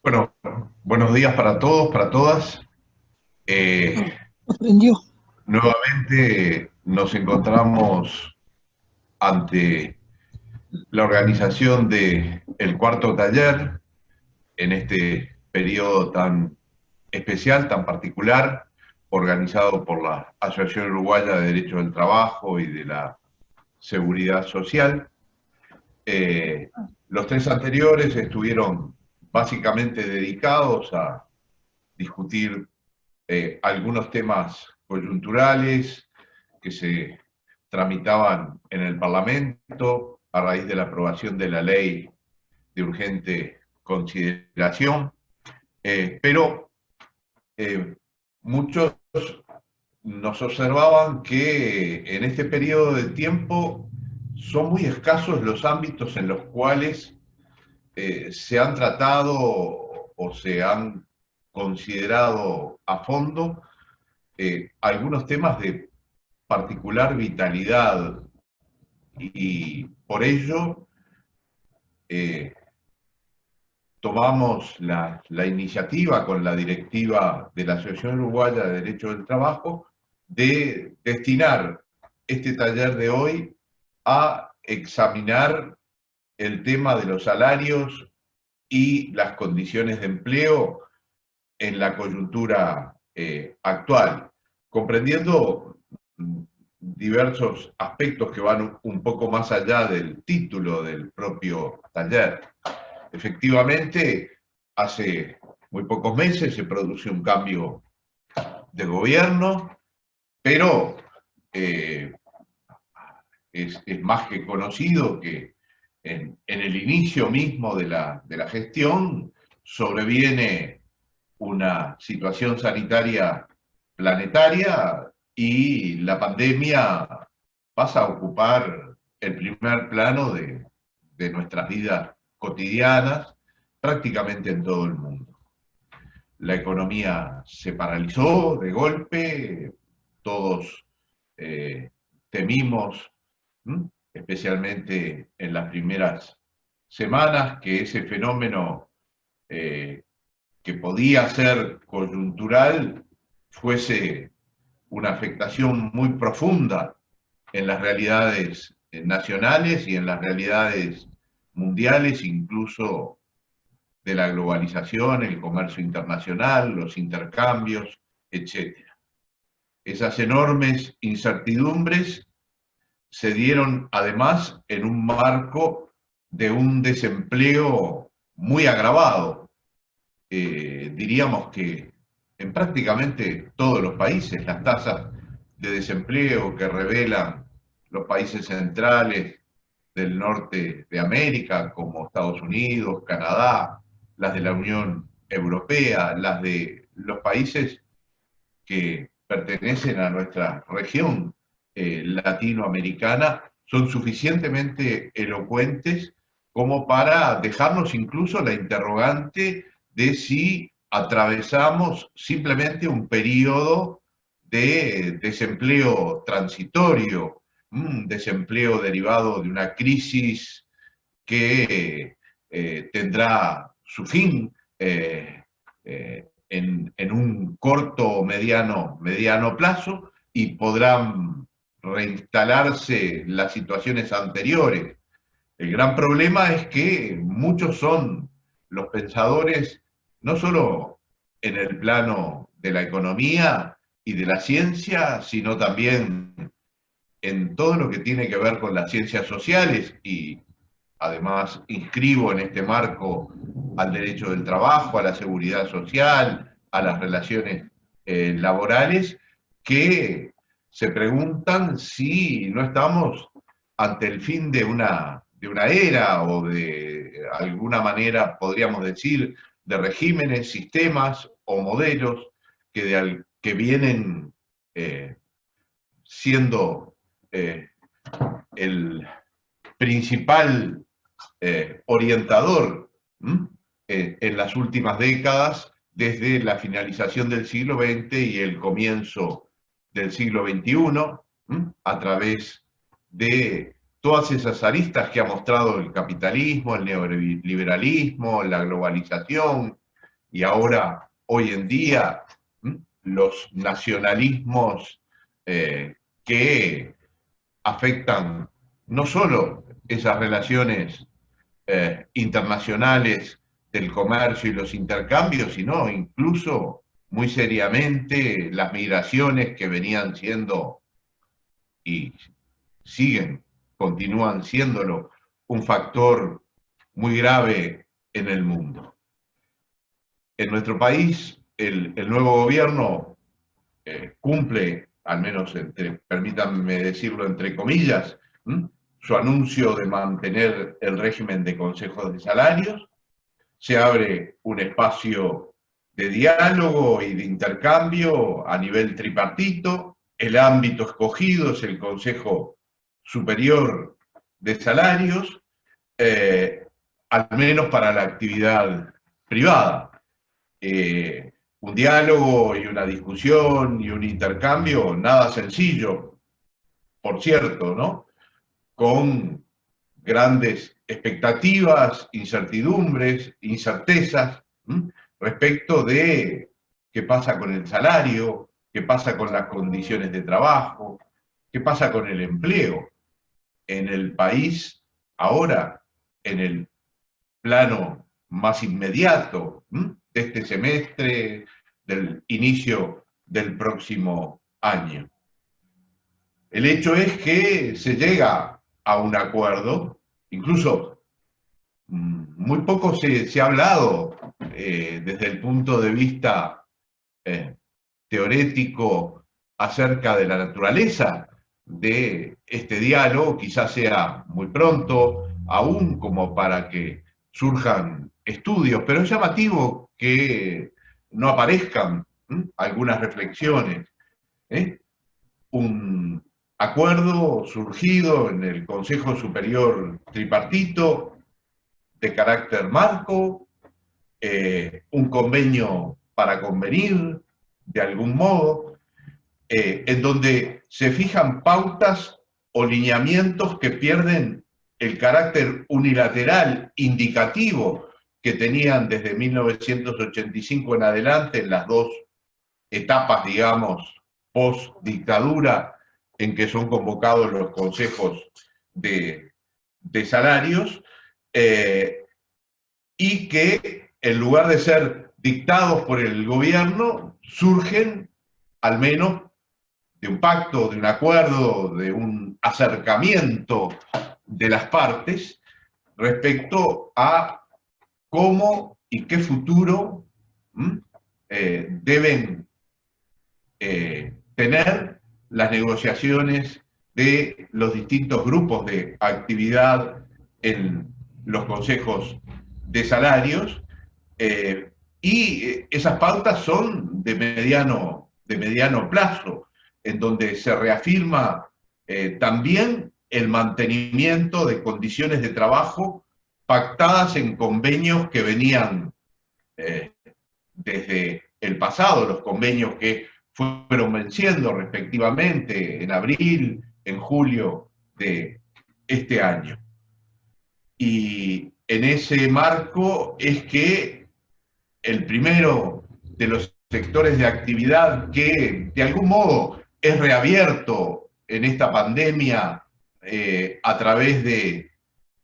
Bueno, buenos días para todos, para todas. Eh, Aprendió. Nuevamente nos encontramos ante la organización de el cuarto taller en este periodo tan especial, tan particular, organizado por la Asociación Uruguaya de Derecho del Trabajo y de la Seguridad Social. Eh, los tres anteriores estuvieron básicamente dedicados a discutir algunos temas coyunturales que se tramitaban en el Parlamento a raíz de la aprobación de la ley de urgente consideración, pero muchos nos observaban que en este periodo de tiempo son muy escasos los ámbitos en los cuales se han tratado o se han considerado a fondo algunos temas de particular vitalidad y por ello eh, tomamos la iniciativa con la directiva de la Asociación Uruguaya de Derecho del Trabajo de destinar este taller de hoy a examinar el tema de los salarios y las condiciones de empleo en la coyuntura actual, comprendiendo diversos aspectos que van un poco más allá del título del propio taller. Efectivamente, hace muy pocos meses se produce un cambio de gobierno, pero eh, es más que conocido que en el inicio mismo de la gestión sobreviene una situación sanitaria planetaria y la pandemia pasa a ocupar el primer plano de nuestras vidas cotidianas prácticamente en todo el mundo. La economía se paralizó de golpe, todos eh, temimos, especialmente en las primeras semanas, que ese fenómeno eh, que podía ser coyuntural fuese una afectación muy profunda en las realidades nacionales y en las realidades mundiales, incluso de la globalización, el comercio internacional, los intercambios, etcétera. Esas enormes incertidumbres se dieron además en un marco de un desempleo muy agravado. Diríamos que en prácticamente todos los países las tasas de desempleo que revelan los países centrales del norte de América, como Estados Unidos, Canadá, las de la Unión Europea, las de los países que pertenecen a nuestra región latinoamericana, son suficientemente elocuentes como para dejarnos incluso la interrogante de si atravesamos simplemente un periodo de desempleo transitorio, un desempleo derivado de una crisis que tendrá su fin en un corto o mediano plazo y podrán reinstalarse las situaciones anteriores. El gran problema es que muchos son los pensadores, no solo en el plano de la economía y de la ciencia, sino también en todo lo que tiene que ver con las ciencias sociales y además inscribo en este marco al derecho del trabajo, a la seguridad social, a las relaciones laborales, que se preguntan si no estamos ante el fin de una era o de alguna manera, podríamos decir, de regímenes, sistemas o modelos que vienen siendo el principal orientador en las últimas décadas, desde la finalización del siglo XX y el comienzo del siglo XXI, a través de todas esas aristas que ha mostrado el capitalismo, el neoliberalismo, la globalización, y ahora, hoy en día, los nacionalismos que afectan no solo esas relaciones internacionales del comercio y los intercambios, sino incluso muy seriamente las migraciones que venían siendo y siguen, continúan siéndolo, un factor muy grave en el mundo. En nuestro país, el nuevo gobierno cumple, al menos permítanme decirlo entre comillas, su anuncio de mantener el régimen de consejos de salarios. Se abre un espacio de diálogo y de intercambio a nivel tripartito. El ámbito escogido es el Consejo Superior de Salarios, al menos para la actividad privada. Un diálogo y una discusión y un intercambio, nada sencillo, por cierto, ¿no? Con grandes expectativas, incertidumbres, incertezas respecto de qué pasa con el salario, qué pasa con las condiciones de trabajo, qué pasa con el empleo en el país ahora, en el plano más inmediato de este semestre, del inicio del próximo año. El hecho es que se llega a un acuerdo, incluso muy poco se ha hablado desde el punto de vista teorético acerca de la naturaleza de este diálogo, quizás sea muy pronto, aún como para que surjan estudios, pero es llamativo que no aparezcan algunas reflexiones. Un acuerdo surgido en el Consejo Superior Tripartito de carácter marco, un convenio para convenir de algún modo, en donde se fijan pautas o lineamientos que pierden el carácter unilateral, indicativo, que tenían desde 1985 en adelante en las dos etapas, digamos, post-dictadura, en que son convocados los consejos de salarios, y que en lugar de ser dictados por el gobierno, surgen al menos de un pacto, de un acuerdo, de un acercamiento de las partes respecto a cómo y qué futuro deben tener las negociaciones de los distintos grupos de actividad en los consejos de salarios, y esas pautas son de mediano plazo, en donde se reafirma también el mantenimiento de condiciones de trabajo pactadas en convenios que venían desde el pasado, los convenios que fueron venciendo respectivamente en abril, en julio de este año. Y en ese marco es que el primero de los sectores de actividad que de algún modo es reabierto en esta pandemia a través de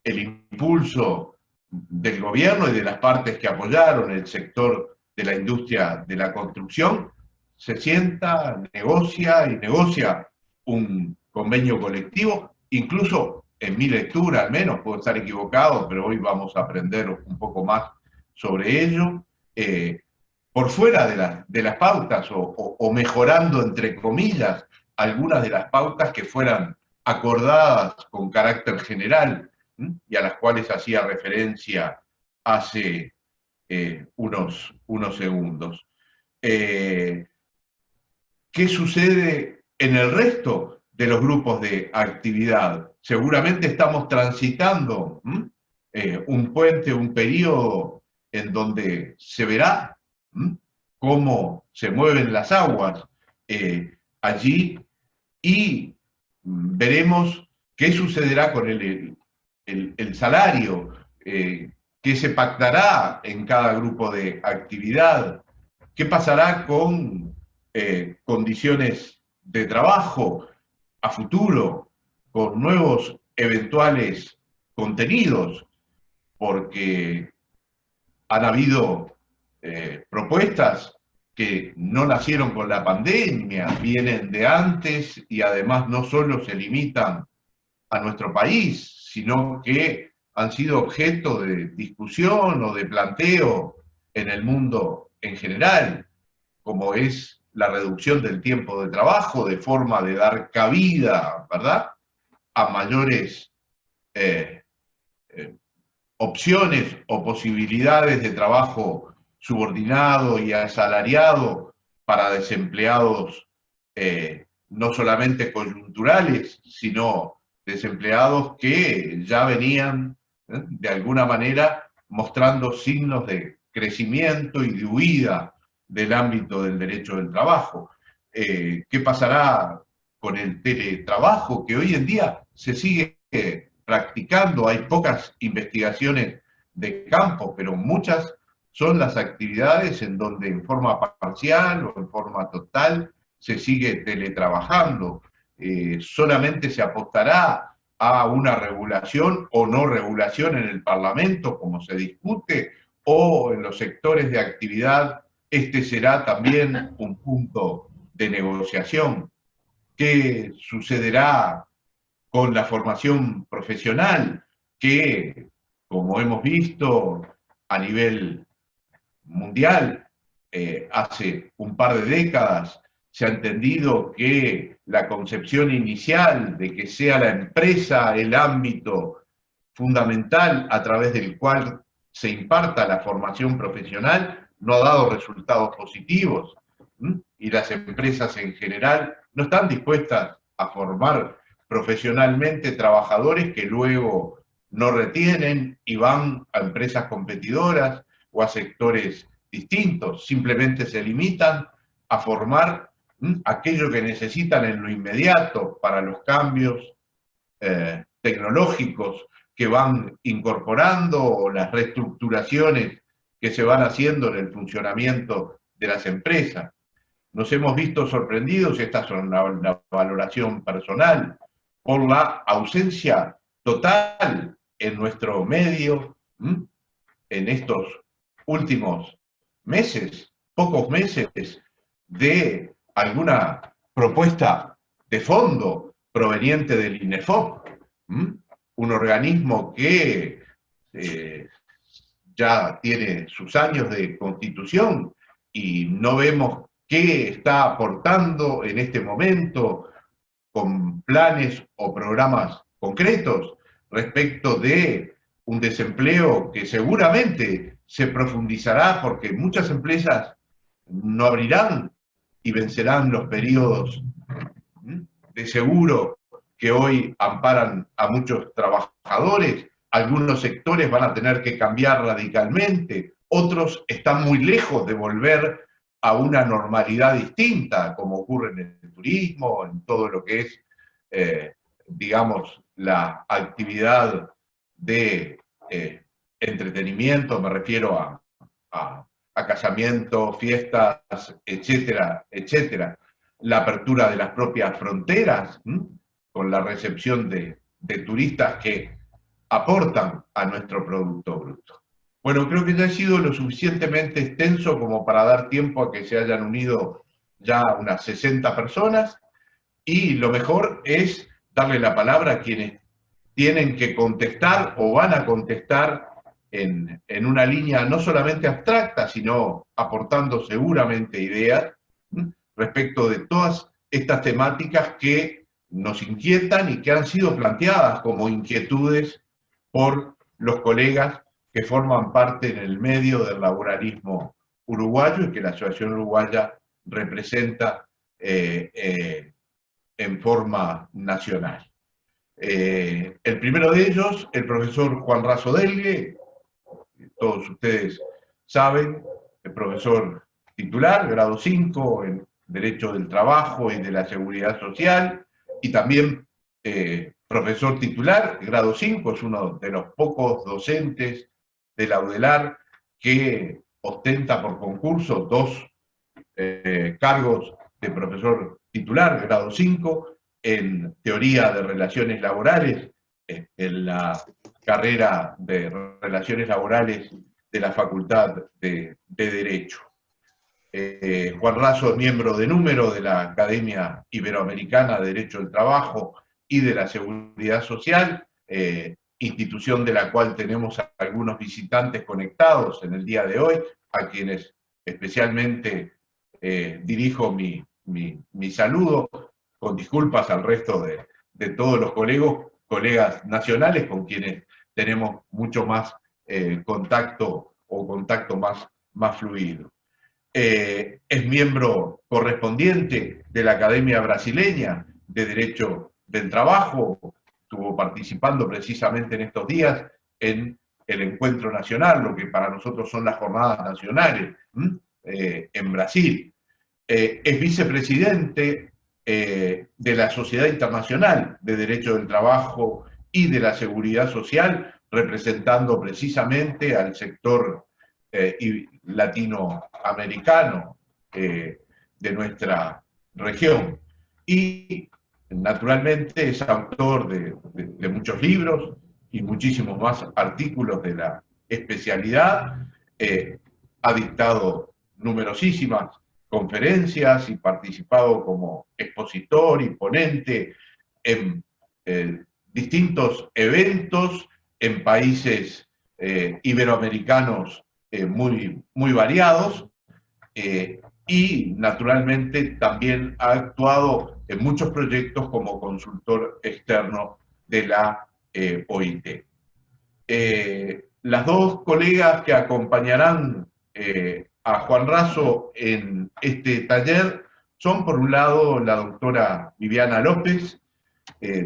el impulso del gobierno y de las partes que apoyaron el sector de la industria de la construcción, se sienta, negocia y negocia un convenio colectivo, incluso en mi lectura al menos, puedo estar equivocado, pero hoy vamos a aprender un poco más sobre ello, por fuera de las pautas o mejorando entre comillas algunas de las pautas que fueran acordadas con carácter general y a las cuales hacía referencia hace unos segundos. ¿Qué sucede en el resto de los grupos de actividad? Seguramente estamos transitando un puente, un periodo en donde se verá cómo se mueven las aguas allí y veremos qué sucederá con el salario, ¿Qué se pactará en cada grupo de actividad? ¿Qué pasará con condiciones de trabajo a futuro, con nuevos eventuales contenidos? Porque han habido propuestas que no nacieron con la pandemia, vienen de antes y además no solo se limitan a nuestro país, sino que han sido objeto de discusión o de planteo en el mundo en general, como es la reducción del tiempo de trabajo de forma de dar cabida, ¿verdad?, a mayores eh, eh, opciones o posibilidades de trabajo subordinado y asalariado para desempleados no solamente coyunturales, sino desempleados que ya venían de alguna manera mostrando signos de crecimiento y de huida del ámbito del derecho del trabajo. ¿Qué pasará con el teletrabajo que hoy en día se sigue practicando? Hay pocas investigaciones de campo, pero muchas son las actividades en donde en forma parcial o en forma total se sigue teletrabajando. Solamente se apostará a una regulación o no regulación en el Parlamento, como se discute, o en los sectores de actividad, este será también un punto de negociación. ¿Qué sucederá con la formación profesional? Que, como hemos visto a nivel mundial, hace un par de décadas se ha entendido que la concepción inicial de que sea la empresa el ámbito fundamental a través del cual se imparta la formación profesional no ha dado resultados positivos. Y las empresas en general no están dispuestas a formar profesionalmente trabajadores que luego no retienen y van a empresas competidoras o a sectores distintos. Simplemente se limitan a formar aquello que necesitan en lo inmediato para los cambios tecnológicos que van incorporando o las reestructuraciones que se van haciendo en el funcionamiento de las empresas. Nos hemos visto sorprendidos, esta es una valoración personal, por la ausencia total en nuestro medio en estos últimos meses, pocos meses, de alguna propuesta de fondo proveniente del INEFOP, un organismo que ya tiene sus años de constitución y no vemos qué está aportando en este momento con planes o programas concretos respecto de un desempleo que seguramente se profundizará porque muchas empresas no abrirán y vencerán los periodos de seguro que hoy amparan a muchos trabajadores. Algunos sectores van a tener que cambiar radicalmente, otros están muy lejos de volver a una normalidad distinta, como ocurre en el turismo, en todo lo que es, digamos, la actividad de entretenimiento, me refiero a casamientos, fiestas, etcétera, etcétera. La apertura de las propias fronteras, con la recepción de turistas que aportan a nuestro Producto Bruto. Bueno, creo que ya ha sido lo suficientemente extenso como para dar tiempo a que se hayan unido ya unas 60 personas, y lo mejor es darle la palabra a quienes tienen que contestar o van a contestar en una línea no solamente abstracta, sino aportando seguramente ideas respecto de todas estas temáticas que nos inquietan y que han sido planteadas como inquietudes por los colegas que forman parte en el medio del laboralismo uruguayo y que la Asociación Uruguaya representa en forma nacional. El primero de ellos, el profesor Juan Raso Delgue, todos ustedes saben, el profesor titular, grado 5 en Derecho del Trabajo y de la Seguridad Social, y también profesor titular, grado 5, es uno de los pocos docentes de la UDELAR, que ostenta por concurso 2 cargos de profesor titular, grado 5, en teoría de relaciones laborales, en la carrera de relaciones laborales de la Facultad de Derecho. Juan Raso es miembro de número de la Academia Iberoamericana de Derecho del Trabajo y de la Seguridad Social, institución de la cual tenemos a algunos visitantes conectados en el día de hoy, a quienes especialmente dirijo mi saludo, con disculpas al resto de todos los colegas nacionales con quienes tenemos mucho más contacto o contacto más fluido. Es miembro correspondiente de la Academia Brasileña de Derecho del Trabajo, estuvo participando precisamente en estos días en el encuentro nacional, lo que para nosotros son las jornadas nacionales en Brasil. Es vicepresidente de la Sociedad Internacional de Derecho del Trabajo y de la Seguridad Social, representando precisamente al sector latinoamericano de nuestra región. Y naturalmente es autor de muchos libros y muchísimos más artículos de la especialidad. Ha dictado numerosísimas conferencias y participado como expositor y ponente en distintos eventos en países iberoamericanos muy variados, y naturalmente también ha actuado en muchos proyectos como consultor externo de la OIT. Las dos colegas que acompañarán a Juan Raso en este taller son, por un lado, la doctora Viviana López,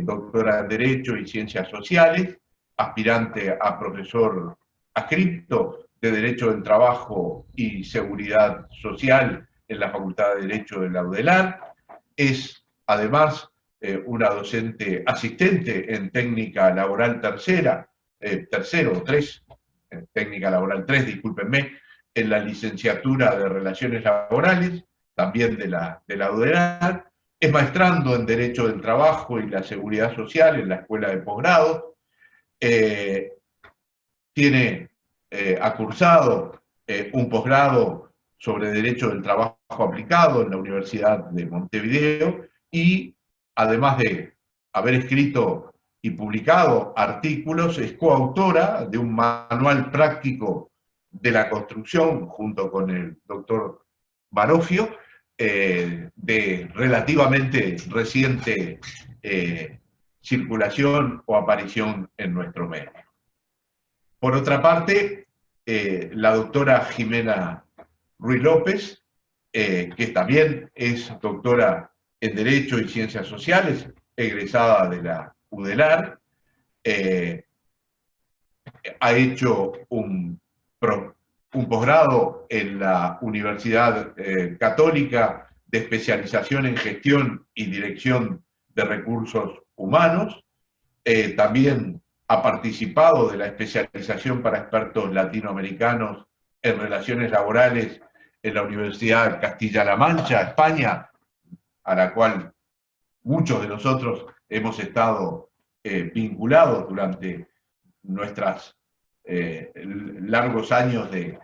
doctora en Derecho y Ciencias Sociales, aspirante a profesor adscripto de Derecho del Trabajo y Seguridad Social en la Facultad de Derecho de la UDELAR. Es, además, una docente asistente en técnica laboral técnica laboral 3, discúlpenme, en la licenciatura de Relaciones Laborales, también de la UDELAR. Es maestrando en Derecho del Trabajo y la Seguridad Social en la Escuela de Posgrado. Ha cursado un posgrado sobre Derecho del Trabajo aplicado en la Universidad de Montevideo y, además de haber escrito y publicado artículos, es coautora de un manual práctico de la construcción junto con el doctor Barofio, de relativamente reciente circulación o aparición en nuestro medio. Por otra parte, la doctora Jimena Ruiz López, que también es doctora en Derecho y Ciencias Sociales, egresada de la UDELAR, ha hecho un posgrado en la Universidad Católica de especialización en gestión y dirección de recursos humanos. También ha participado de la especialización para expertos latinoamericanos en relaciones laborales en la Universidad de Castilla-La Mancha, España, a la cual muchos de nosotros hemos estado vinculados durante nuestros largos años de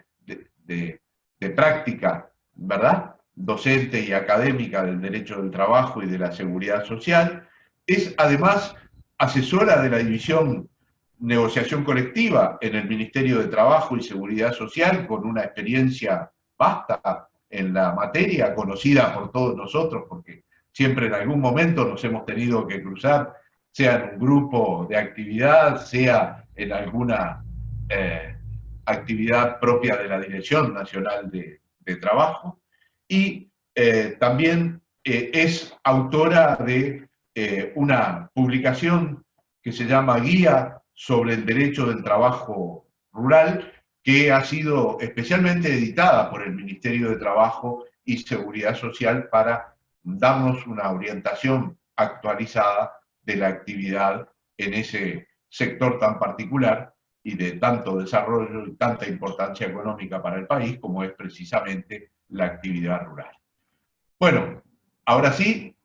práctica, ¿verdad?, docente y académica del derecho del trabajo y de la seguridad social. Es además asesora de la división negociación colectiva en el Ministerio de Trabajo y Seguridad Social, con una experiencia vasta en la materia, conocida por todos nosotros, porque siempre en algún momento nos hemos tenido que cruzar, sea en un grupo de actividad, sea en alguna actividad propia de la Dirección Nacional de Trabajo. Y también es autora de una publicación que se llama Guía sobre el Derecho del Trabajo Rural, que ha sido especialmente editada por el Ministerio de Trabajo y Seguridad Social para darnos una orientación actualizada de la actividad en ese sector tan particular y de tanto desarrollo y tanta importancia económica para el país como es precisamente la actividad rural. Bueno, ahora sí,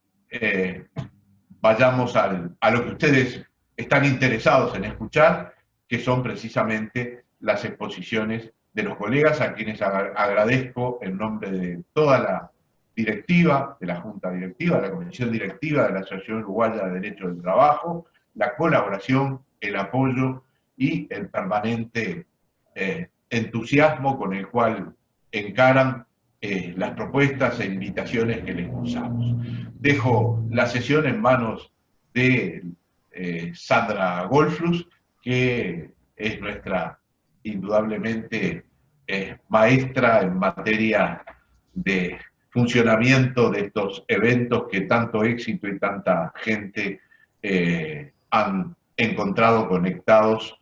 vayamos a lo que ustedes están interesados en escuchar, que son precisamente las exposiciones de los colegas, a quienes agradezco en nombre de toda la directiva, de la Junta Directiva, de la Comisión Directiva de la Asociación Uruguaya de Derecho del Trabajo, la colaboración, el apoyo y el permanente entusiasmo con el cual encaran las propuestas e invitaciones que les cursamos. Dejo la sesión en manos de Sandra Goldfluss, que es nuestra, indudablemente, maestra en materia de funcionamiento de estos eventos que tanto éxito y tanta gente han encontrado conectados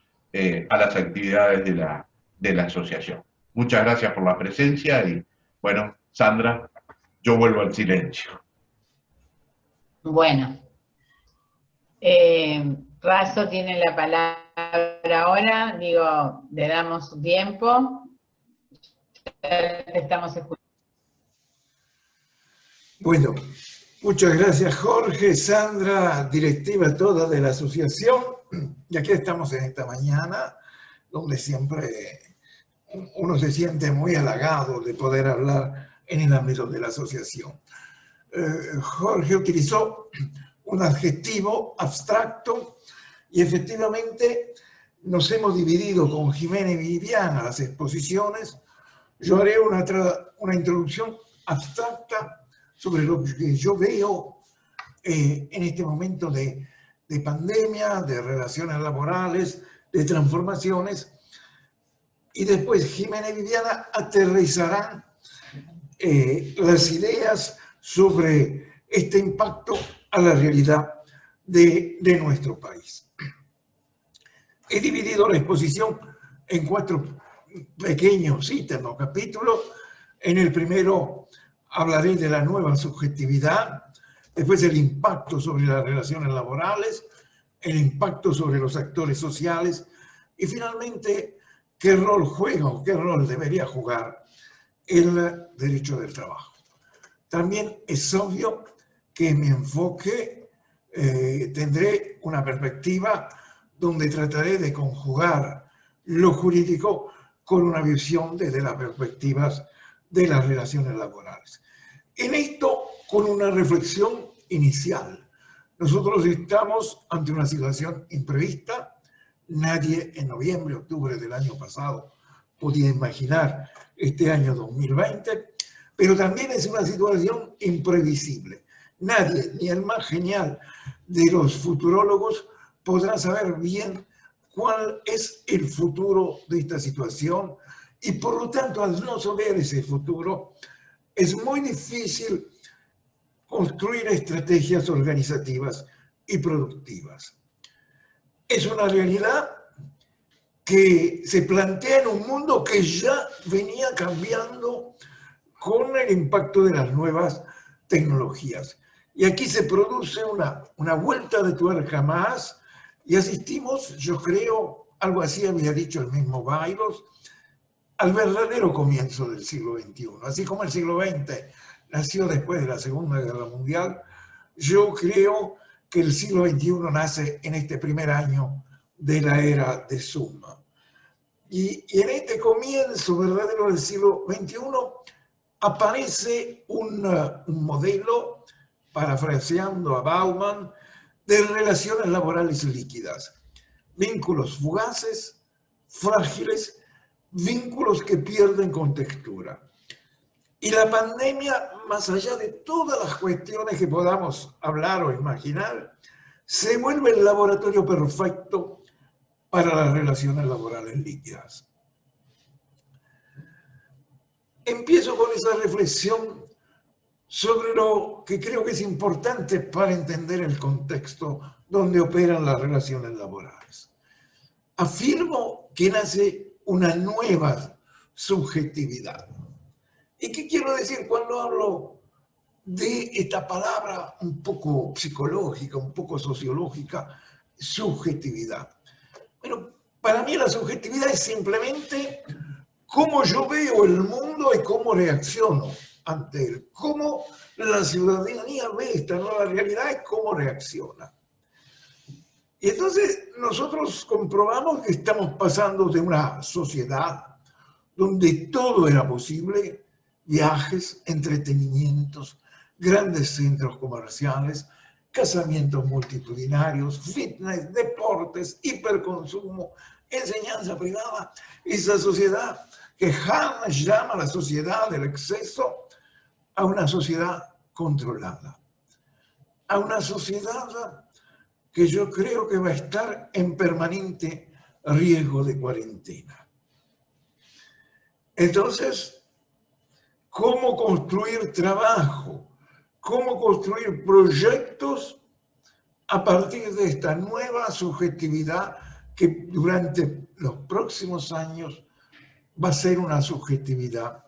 a las actividades de la asociación. Muchas gracias por la presencia y, bueno, Sandra, yo vuelvo al silencio. Bueno, Razo tiene la palabra ahora, digo, le damos su tiempo. Estamos escuchando. Bueno, muchas gracias Jorge, Sandra, directiva toda de la asociación. Y aquí estamos en esta mañana, donde siempre uno se siente muy halagado de poder hablar en el ámbito de la asociación. Jorge utilizó un adjetivo abstracto y efectivamente nos hemos dividido con Jimena y Viviana las exposiciones. Yo haré una introducción abstracta sobre lo que yo veo en este momento de pandemia, de relaciones laborales, de transformaciones, y después Jimena y Viviana aterrizarán las ideas sobre este impacto a la realidad de nuestro país. He dividido la exposición en 4 pequeños ítems, capítulos. En el primero hablaré de la nueva subjetividad, después el impacto sobre las relaciones laborales, el impacto sobre los actores sociales y finalmente qué rol juega o qué rol debería jugar el derecho del trabajo. También es obvio que en mi enfoque tendré una perspectiva donde trataré de conjugar lo jurídico con una visión desde las perspectivas de las relaciones laborales. En esto, con una reflexión inicial. Nosotros estamos ante una situación imprevista. Nadie en noviembre, octubre del año pasado podía imaginar este año 2020, pero también es una situación imprevisible. Nadie, ni el más genial de los futurólogos, podrá saber bien cuál es el futuro de esta situación y por lo tanto, al no saber ese futuro, es muy difícil construir estrategias organizativas y productivas. Es una realidad que se plantea en un mundo que ya venía cambiando con el impacto de las nuevas tecnologías. Y aquí se produce una vuelta de tuerca más y asistimos, yo creo, algo así había dicho el mismo Baylos, al verdadero comienzo del siglo XXI. Así como el siglo XX nació después de la Segunda Guerra Mundial, yo creo que el siglo XXI nace en este primer año de la era de Zoom. Y en este comienzo verdadero del siglo XXI aparece un modelo, parafraseando a Bauman, de relaciones laborales líquidas. Vínculos fugaces, frágiles, vínculos que pierden contextura. Y la pandemia, más allá de todas las cuestiones que podamos hablar o imaginar, se vuelve el laboratorio perfecto para las relaciones laborales líquidas. Empiezo con esa reflexión sobre lo que creo que es importante para entender el contexto donde operan las relaciones laborales. Afirmo que nace una nueva subjetividad. ¿Y qué quiero decir cuando hablo de esta palabra un poco psicológica, un poco sociológica, subjetividad? Bueno, Para mí la subjetividad es simplemente cómo yo veo el mundo y cómo reacciono ante él. Cómo la ciudadanía ve esta nueva realidad y cómo reacciona. Y entonces nosotros comprobamos que estamos pasando de una sociedad donde todo era posible, viajes, entretenimientos, grandes centros comerciales, casamientos multitudinarios, fitness, deportes, hiperconsumo, enseñanza privada. Esa sociedad que Hahn llama la sociedad del exceso, a una sociedad controlada, a una sociedad que yo creo que va a estar en permanente riesgo de cuarentena. Entonces, ¿cómo construir trabajo? ¿Cómo construir proyectos a partir de esta nueva subjetividad que durante los próximos años va a ser una subjetividad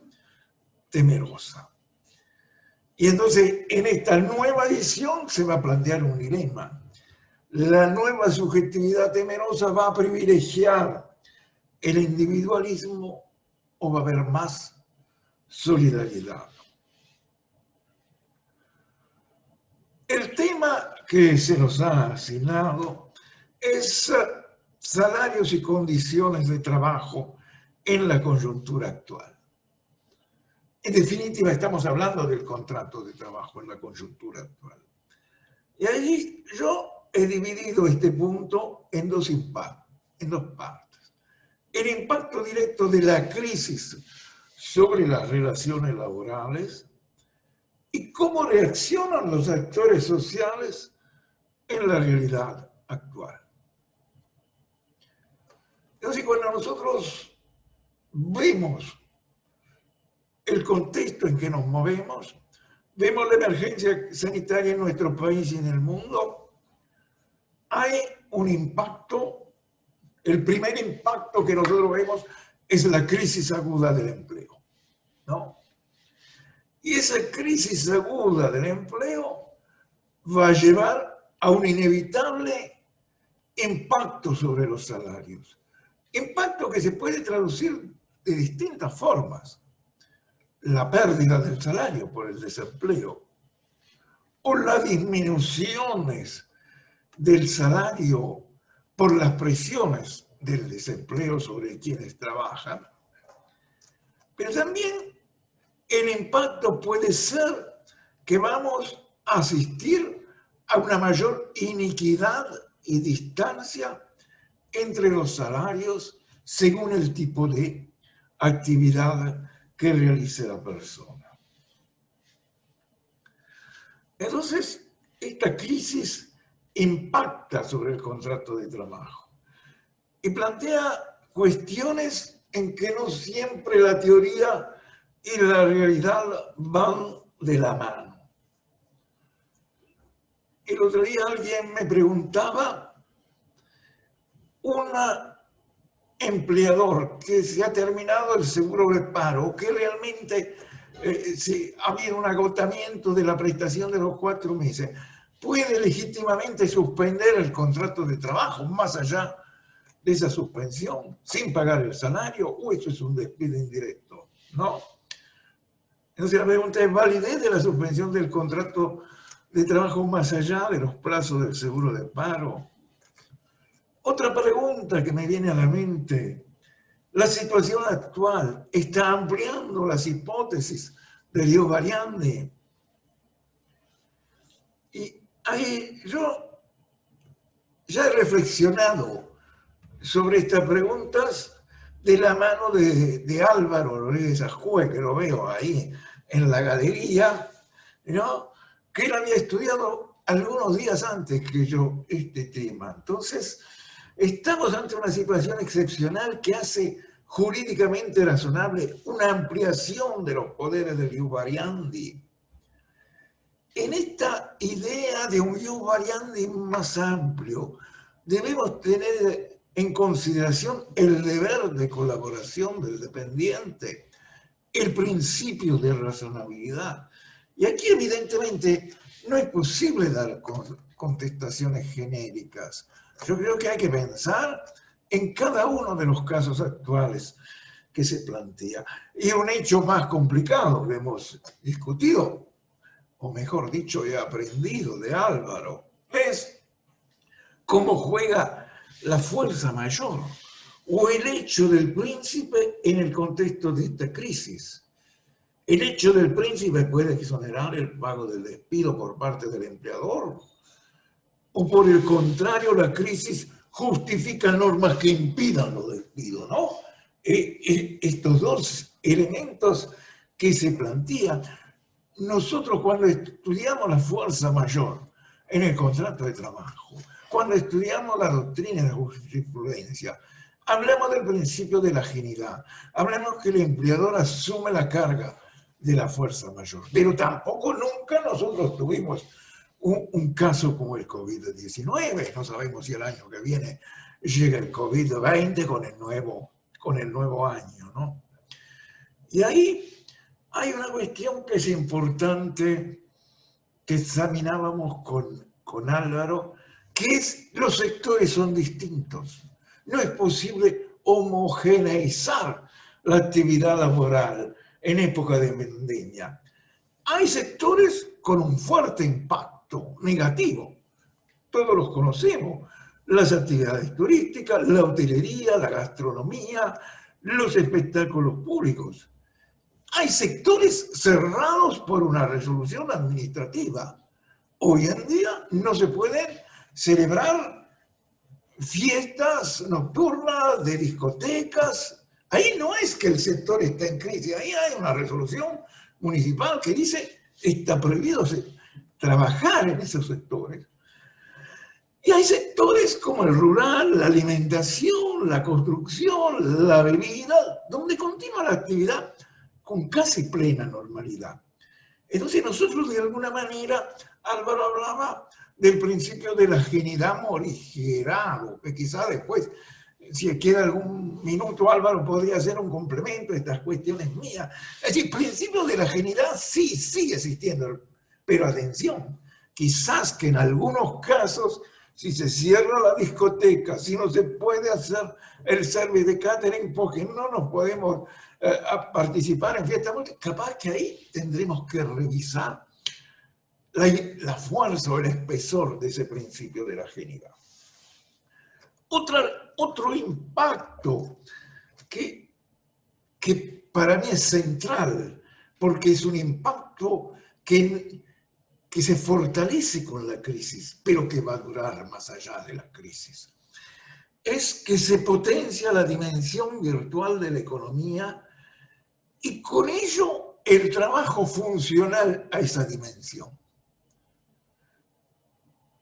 temerosa? Y entonces, en esta nueva edición se va a plantear un dilema. La nueva subjetividad temerosa va a privilegiar el individualismo o va a haber más solidaridad. El tema que se nos ha asignado es salarios y condiciones de trabajo en la coyuntura actual. En definitiva, estamos hablando del contrato de trabajo en la coyuntura actual. Y allí yo he dividido este punto en dos partes. El impacto directo de la crisis sobre las relaciones laborales y cómo reaccionan los actores sociales en la realidad actual. Entonces, cuando nosotros vemos el contexto en que nos movemos, vemos la emergencia sanitaria en nuestro país y en el mundo, hay un impacto. El primer impacto que nosotros vemos es la crisis aguda del empleo, ¿no? Y esa crisis aguda del empleo va a llevar a un inevitable impacto sobre los salarios. Impacto que se puede traducir de distintas formas. La pérdida del salario por el desempleo o las disminuciones del salario por las presiones del desempleo sobre quienes trabajan, pero también el impacto puede ser que vamos a asistir a una mayor iniquidad y distancia entre los salarios según el tipo de actividad que realice la persona. Entonces, esta crisis impacta sobre el contrato de trabajo y plantea cuestiones en que no siempre la teoría y la realidad van de la mano. El otro día alguien me preguntaba, un empleador que se ha terminado el seguro de paro, que realmente ha habido un agotamiento de la prestación de los 4 meses, puede legítimamente suspender el contrato de trabajo más allá de esa suspensión sin pagar el salario, o eso es un despido indirecto, ¿no? Entonces la pregunta es, ¿validez de la suspensión del contrato de trabajo más allá de los plazos del seguro de paro? Otra pregunta que me viene a la mente, la situación actual está ampliando las hipótesis de Dios Variandi. Y ahí yo ya he reflexionado sobre estas preguntas de la mano de Álvaro Rodríguez Ajue, que lo veo ahí en la galería, ¿no? Que él había estudiado algunos días antes que yo este tema. Entonces, estamos ante una situación excepcional que hace jurídicamente razonable una ampliación de los poderes del ius variandi. En esta idea de un ius variandi más amplio, debemos tener en consideración el deber de colaboración del dependiente, el principio de razonabilidad. Y aquí, evidentemente, no es posible dar contestaciones genéricas. Yo creo que hay que pensar en cada uno de los casos actuales que se plantea. Y un hecho más complicado que hemos discutido, o mejor dicho, he aprendido de Álvaro, es cómo juega la fuerza mayor o el hecho del príncipe en el contexto de esta crisis. El hecho del príncipe puede exonerar el pago del despido por parte del empleador, o por el contrario, la crisis justifica normas que impidan los despidos, ¿no? Estos dos elementos que se plantean. Nosotros cuando estudiamos la fuerza mayor en el contrato de trabajo, cuando estudiamos la doctrina de la jurisprudencia, hablamos del principio de la ajenidad, hablamos que el empleador asume la carga de la fuerza mayor, pero tampoco nunca nosotros tuvimos un caso como el COVID-19. No sabemos si el año que viene llega el COVID-20 con el nuevo año, ¿no? Y ahí hay una cuestión que es importante que examinábamos con Álvaro, que es los sectores son distintos. No es posible homogeneizar la actividad laboral en época de pandemia. Hay sectores con un fuerte impacto negativo. Todos los conocemos. Las actividades turísticas, la hotelería, la gastronomía, los espectáculos públicos. Hay sectores cerrados por una resolución administrativa. Hoy en día no se pueden celebrar fiestas nocturnas de discotecas. Ahí no es que el sector está en crisis, ahí hay una resolución municipal que dice está prohibido trabajar en esos sectores. Y hay sectores como el rural, la alimentación, la construcción, la bebida, donde continúa la actividad con casi plena normalidad. Entonces nosotros de alguna manera, Álvaro hablaba del principio de la ajenidad morigerado, que quizá después, si queda algún minuto, Álvaro podría hacer un complemento a estas cuestiones mías. Es decir, el principio de la ajenidad sí sigue existiendo, pero atención, quizás que en algunos casos, si se cierra la discoteca, si no se puede hacer el service de catering porque no nos podemos participar en fiestas, capaz que ahí tendremos que revisar la fuerza o el espesor de ese principio de la ajenidad. Otro impacto que para mí es central, porque es un impacto que se fortalece con la crisis, pero que va a durar más allá de la crisis, es que se potencia la dimensión virtual de la economía y con ello el trabajo funcional a esa dimensión.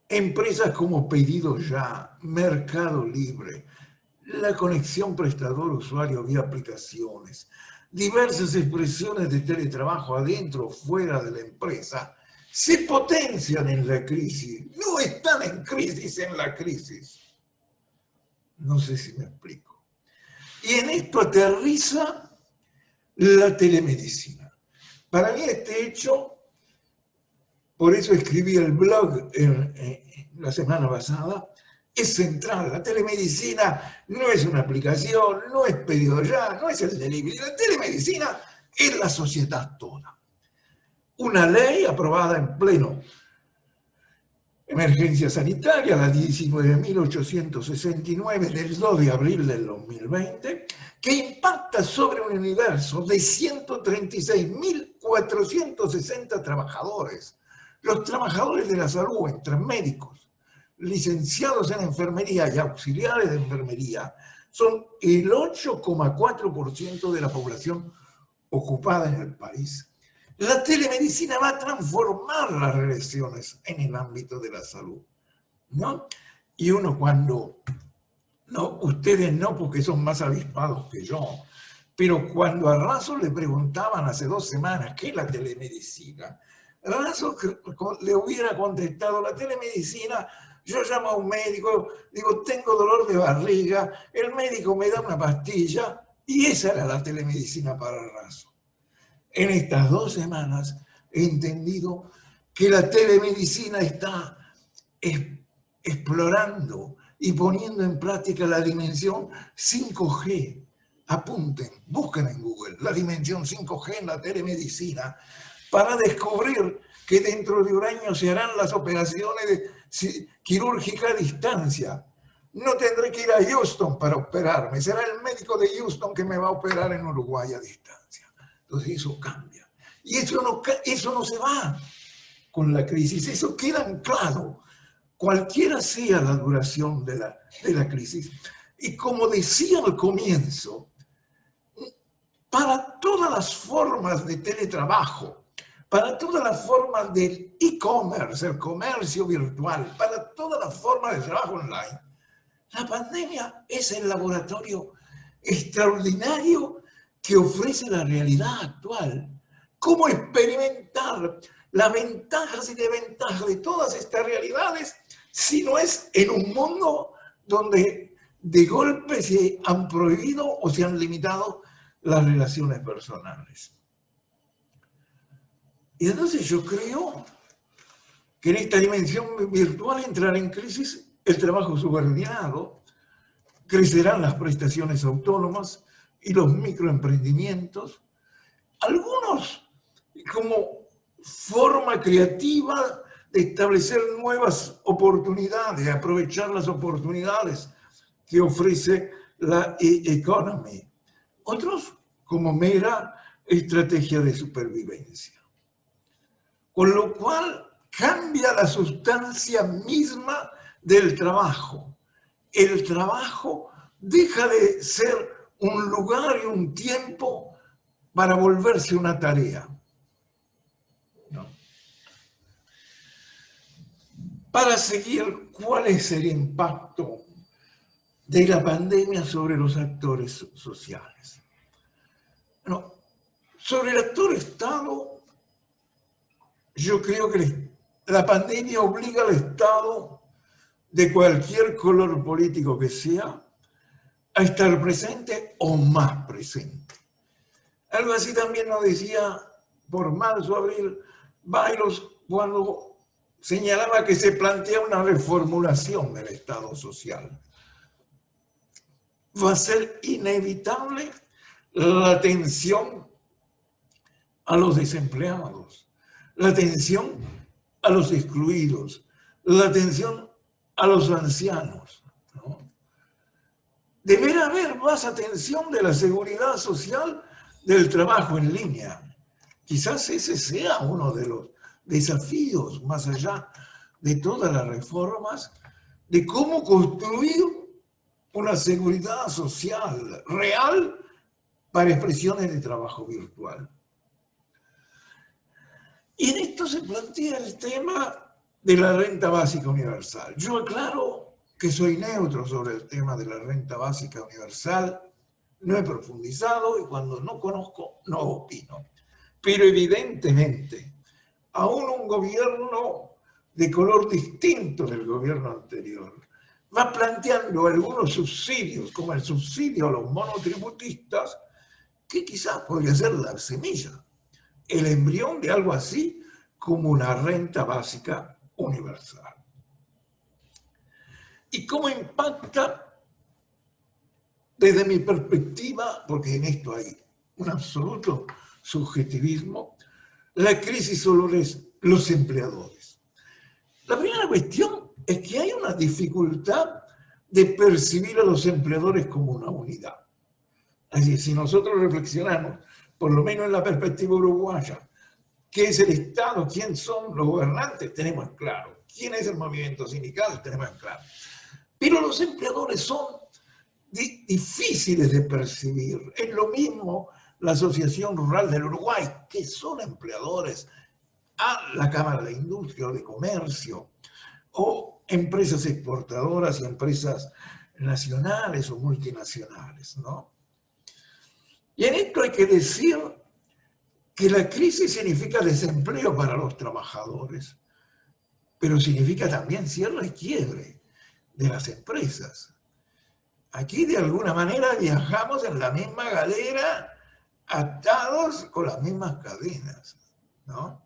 Empresas como Pedido Ya, Mercado Libre, la conexión prestador-usuario vía aplicaciones, diversas expresiones de teletrabajo adentro o fuera de la empresa, se potencian en la crisis, no están en crisis en la crisis. No sé si me explico. Y en esto aterriza la telemedicina. Para mí este hecho, por eso escribí el blog la semana pasada, es central. La telemedicina no es una aplicación, no es Pedido Ya, no es el delivery. La telemedicina es la sociedad toda. Una ley aprobada en pleno emergencia sanitaria, la 19.869 del 2 de abril del 2020, que impacta sobre un universo de 136.460 trabajadores. Los trabajadores de la salud, entre médicos, licenciados en enfermería y auxiliares de enfermería, son el 8,4% de la población ocupada en el país. La telemedicina va a transformar las relaciones en el ámbito de la salud, ¿no? Y uno cuando, no, ustedes no porque son más avispados que yo, pero cuando a Razo le preguntaban hace 2 semanas qué es la telemedicina, Razo le hubiera contestado, la telemedicina, yo llamo a un médico, digo, tengo dolor de barriga, el médico me da una pastilla, y esa era la telemedicina para Razo. En estas 2 semanas he entendido que la telemedicina está explorando y poniendo en práctica la dimensión 5G. Apunten, busquen en Google la dimensión 5G en la telemedicina para descubrir que dentro de un año se harán las operaciones quirúrgicas a distancia. No tendré que ir a Houston para operarme, será el médico de Houston que me va a operar en Uruguay a distancia. Entonces eso cambia. Y eso no se va con la crisis, eso queda anclado, cualquiera sea la duración de la crisis. Y como decía al comienzo, para todas las formas de teletrabajo, para todas las formas del e-commerce, el comercio virtual, para todas las formas de trabajo online, la pandemia es el laboratorio extraordinario que ofrece la realidad actual. ¿Cómo experimentar las ventajas y desventajas de todas estas realidades si no es en un mundo donde de golpe se han prohibido o se han limitado las relaciones personales? Y entonces yo creo que en esta dimensión virtual entrará en crisis el trabajo subordinado, crecerán las prestaciones autónomas y los microemprendimientos, algunos como forma creativa de establecer nuevas oportunidades, de aprovechar las oportunidades que ofrece la e-economy, otros como mera estrategia de supervivencia. Con lo cual cambia la sustancia misma del trabajo. El trabajo deja de ser un lugar y un tiempo para volverse una tarea. ¿No? Para seguir, ¿cuál es el impacto de la pandemia sobre los actores sociales? Bueno, sobre el actor Estado, yo creo que la pandemia obliga al Estado, de cualquier color político que sea, a estar presente o más presente. Algo así también nos decía por marzo, abril, Baylos, cuando señalaba que se plantea una reformulación del Estado social. Va a ser inevitable la atención a los desempleados, la atención a los excluidos, la atención a los ancianos, ¿no? Deberá haber más atención de la seguridad social, del trabajo en línea. Quizás ese sea uno de los desafíos, más allá de todas las reformas, de cómo construir una seguridad social real para expresiones de trabajo virtual. Y en esto se plantea el tema de la renta básica universal. Yo aclaro que soy neutro sobre el tema de la renta básica universal, no he profundizado y cuando no conozco no opino. Pero evidentemente, aún un gobierno de color distinto del gobierno anterior va planteando algunos subsidios, como el subsidio a los monotributistas, que quizás podría ser la semilla, el embrión de algo así como una renta básica universal. ¿Y cómo impacta desde mi perspectiva, porque en esto hay un absoluto subjetivismo, la crisis sobre los empleadores? La primera cuestión es que hay una dificultad de percibir a los empleadores como una unidad. Es decir, si nosotros reflexionamos, por lo menos en la perspectiva uruguaya, ¿qué es el Estado? ¿Quién son los gobernantes? Tenemos claro. ¿Quién es el movimiento sindical? Tenemos claro. Pero los empleadores son difíciles de percibir. Es lo mismo la Asociación Rural del Uruguay, que son empleadores, a la Cámara de Industria o de Comercio, o empresas exportadoras y empresas nacionales o multinacionales, ¿no? Y en esto hay que decir que la crisis significa desempleo para los trabajadores, pero significa también cierre y quiebre de las empresas. Aquí de alguna manera viajamos en la misma galera, atados con las mismas cadenas, ¿no?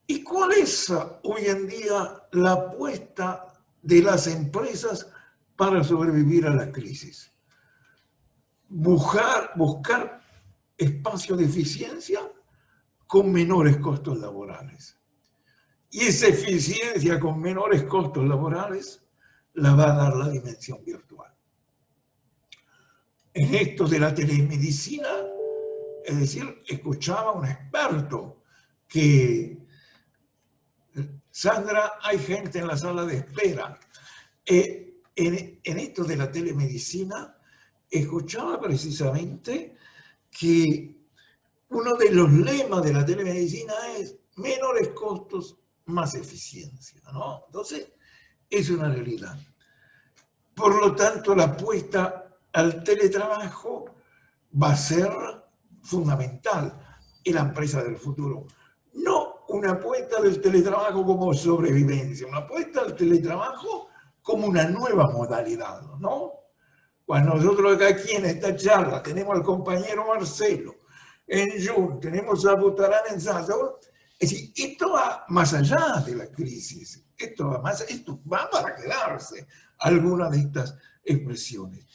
¿Y cuál es hoy en día la apuesta de las empresas para sobrevivir a la crisis. Buscar espacio de eficiencia con menores costos laborales. Y esa eficiencia con menores costos laborales la va a dar la dimensión virtual. En esto de la telemedicina, es decir, escuchaba a un experto que, Sandra, hay gente en la sala de espera. En esto de la telemedicina, escuchaba precisamente que uno de los lemas de la telemedicina es menores costos, más eficiencia, ¿no? Entonces, es una realidad. Por lo tanto, la apuesta al teletrabajo va a ser fundamental en la empresa del futuro. No una apuesta del teletrabajo como sobrevivencia, una apuesta al teletrabajo como una nueva modalidad, ¿no? Cuando nosotros acá aquí en esta charla tenemos al compañero Marcelo, en Jun, tenemos a Butarán en Salta, es decir, esto va más allá de la crisis, esto va para quedarse, alguna de estas expresiones.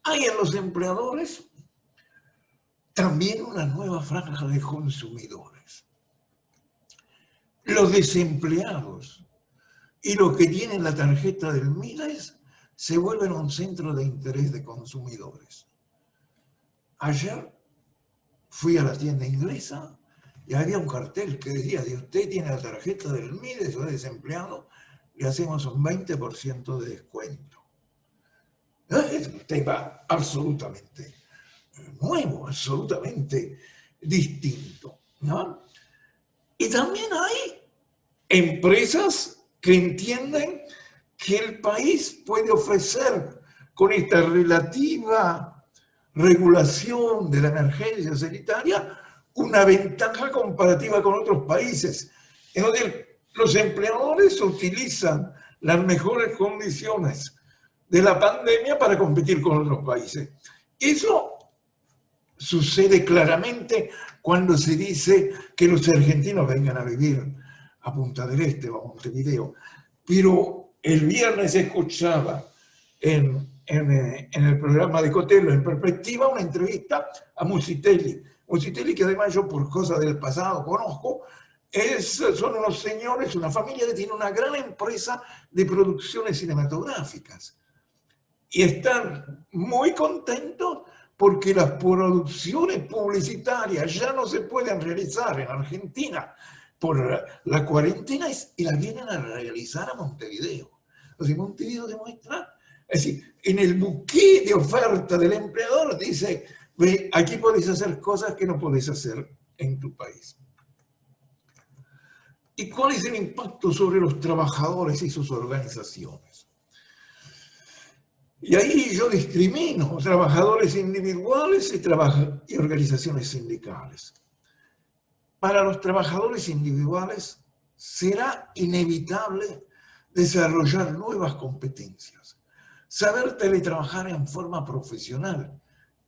Hay en los empleadores también una nueva franja de consumidores. Los desempleados y los que tienen la tarjeta del Miles se vuelven un centro de interés de consumidores. Ayer fui a la tienda inglesa y había un cartel que decía, si usted tiene la tarjeta del Miles o es desempleado, le hacemos un 20% de descuento. Es un tema absolutamente nuevo, absolutamente distinto, ¿no? Y también hay empresas que entienden que el país puede ofrecer con esta relativa regulación de la emergencia sanitaria una ventaja comparativa con otros países, en donde los empleadores utilizan las mejores condiciones de la pandemia para competir con otros países. Eso sucede claramente cuando se dice que los argentinos vengan a vivir a Punta del Este o a Montevideo. Pero el viernes escuchaba en el programa de Cotelo, en Perspectiva, una entrevista a Musitelli. Musitelli, que además yo por cosas del pasado conozco, son unos señores, una familia que tiene una gran empresa de producciones cinematográficas. Y están muy contentos porque las producciones publicitarias ya no se pueden realizar en Argentina por la cuarentena y las vienen a realizar a Montevideo. Entonces, Montevideo demuestra, es decir, en el buqué de oferta del empleador dice, ve, aquí podés hacer cosas que no podés hacer en tu país. ¿Y cuál es el impacto sobre los trabajadores y sus organizaciones? Y ahí yo discrimino trabajadores individuales y organizaciones sindicales. Para los trabajadores individuales será inevitable desarrollar nuevas competencias, saber teletrabajar en forma profesional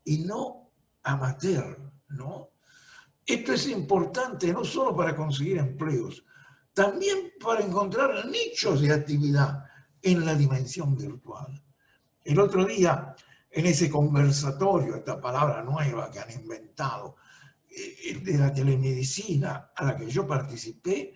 y no amateur, ¿no? Esto es importante no solo para conseguir empleos, también para encontrar nichos de actividad en la dimensión virtual. El otro día, en ese conversatorio, esta palabra nueva que han inventado, de la telemedicina a la que yo participé,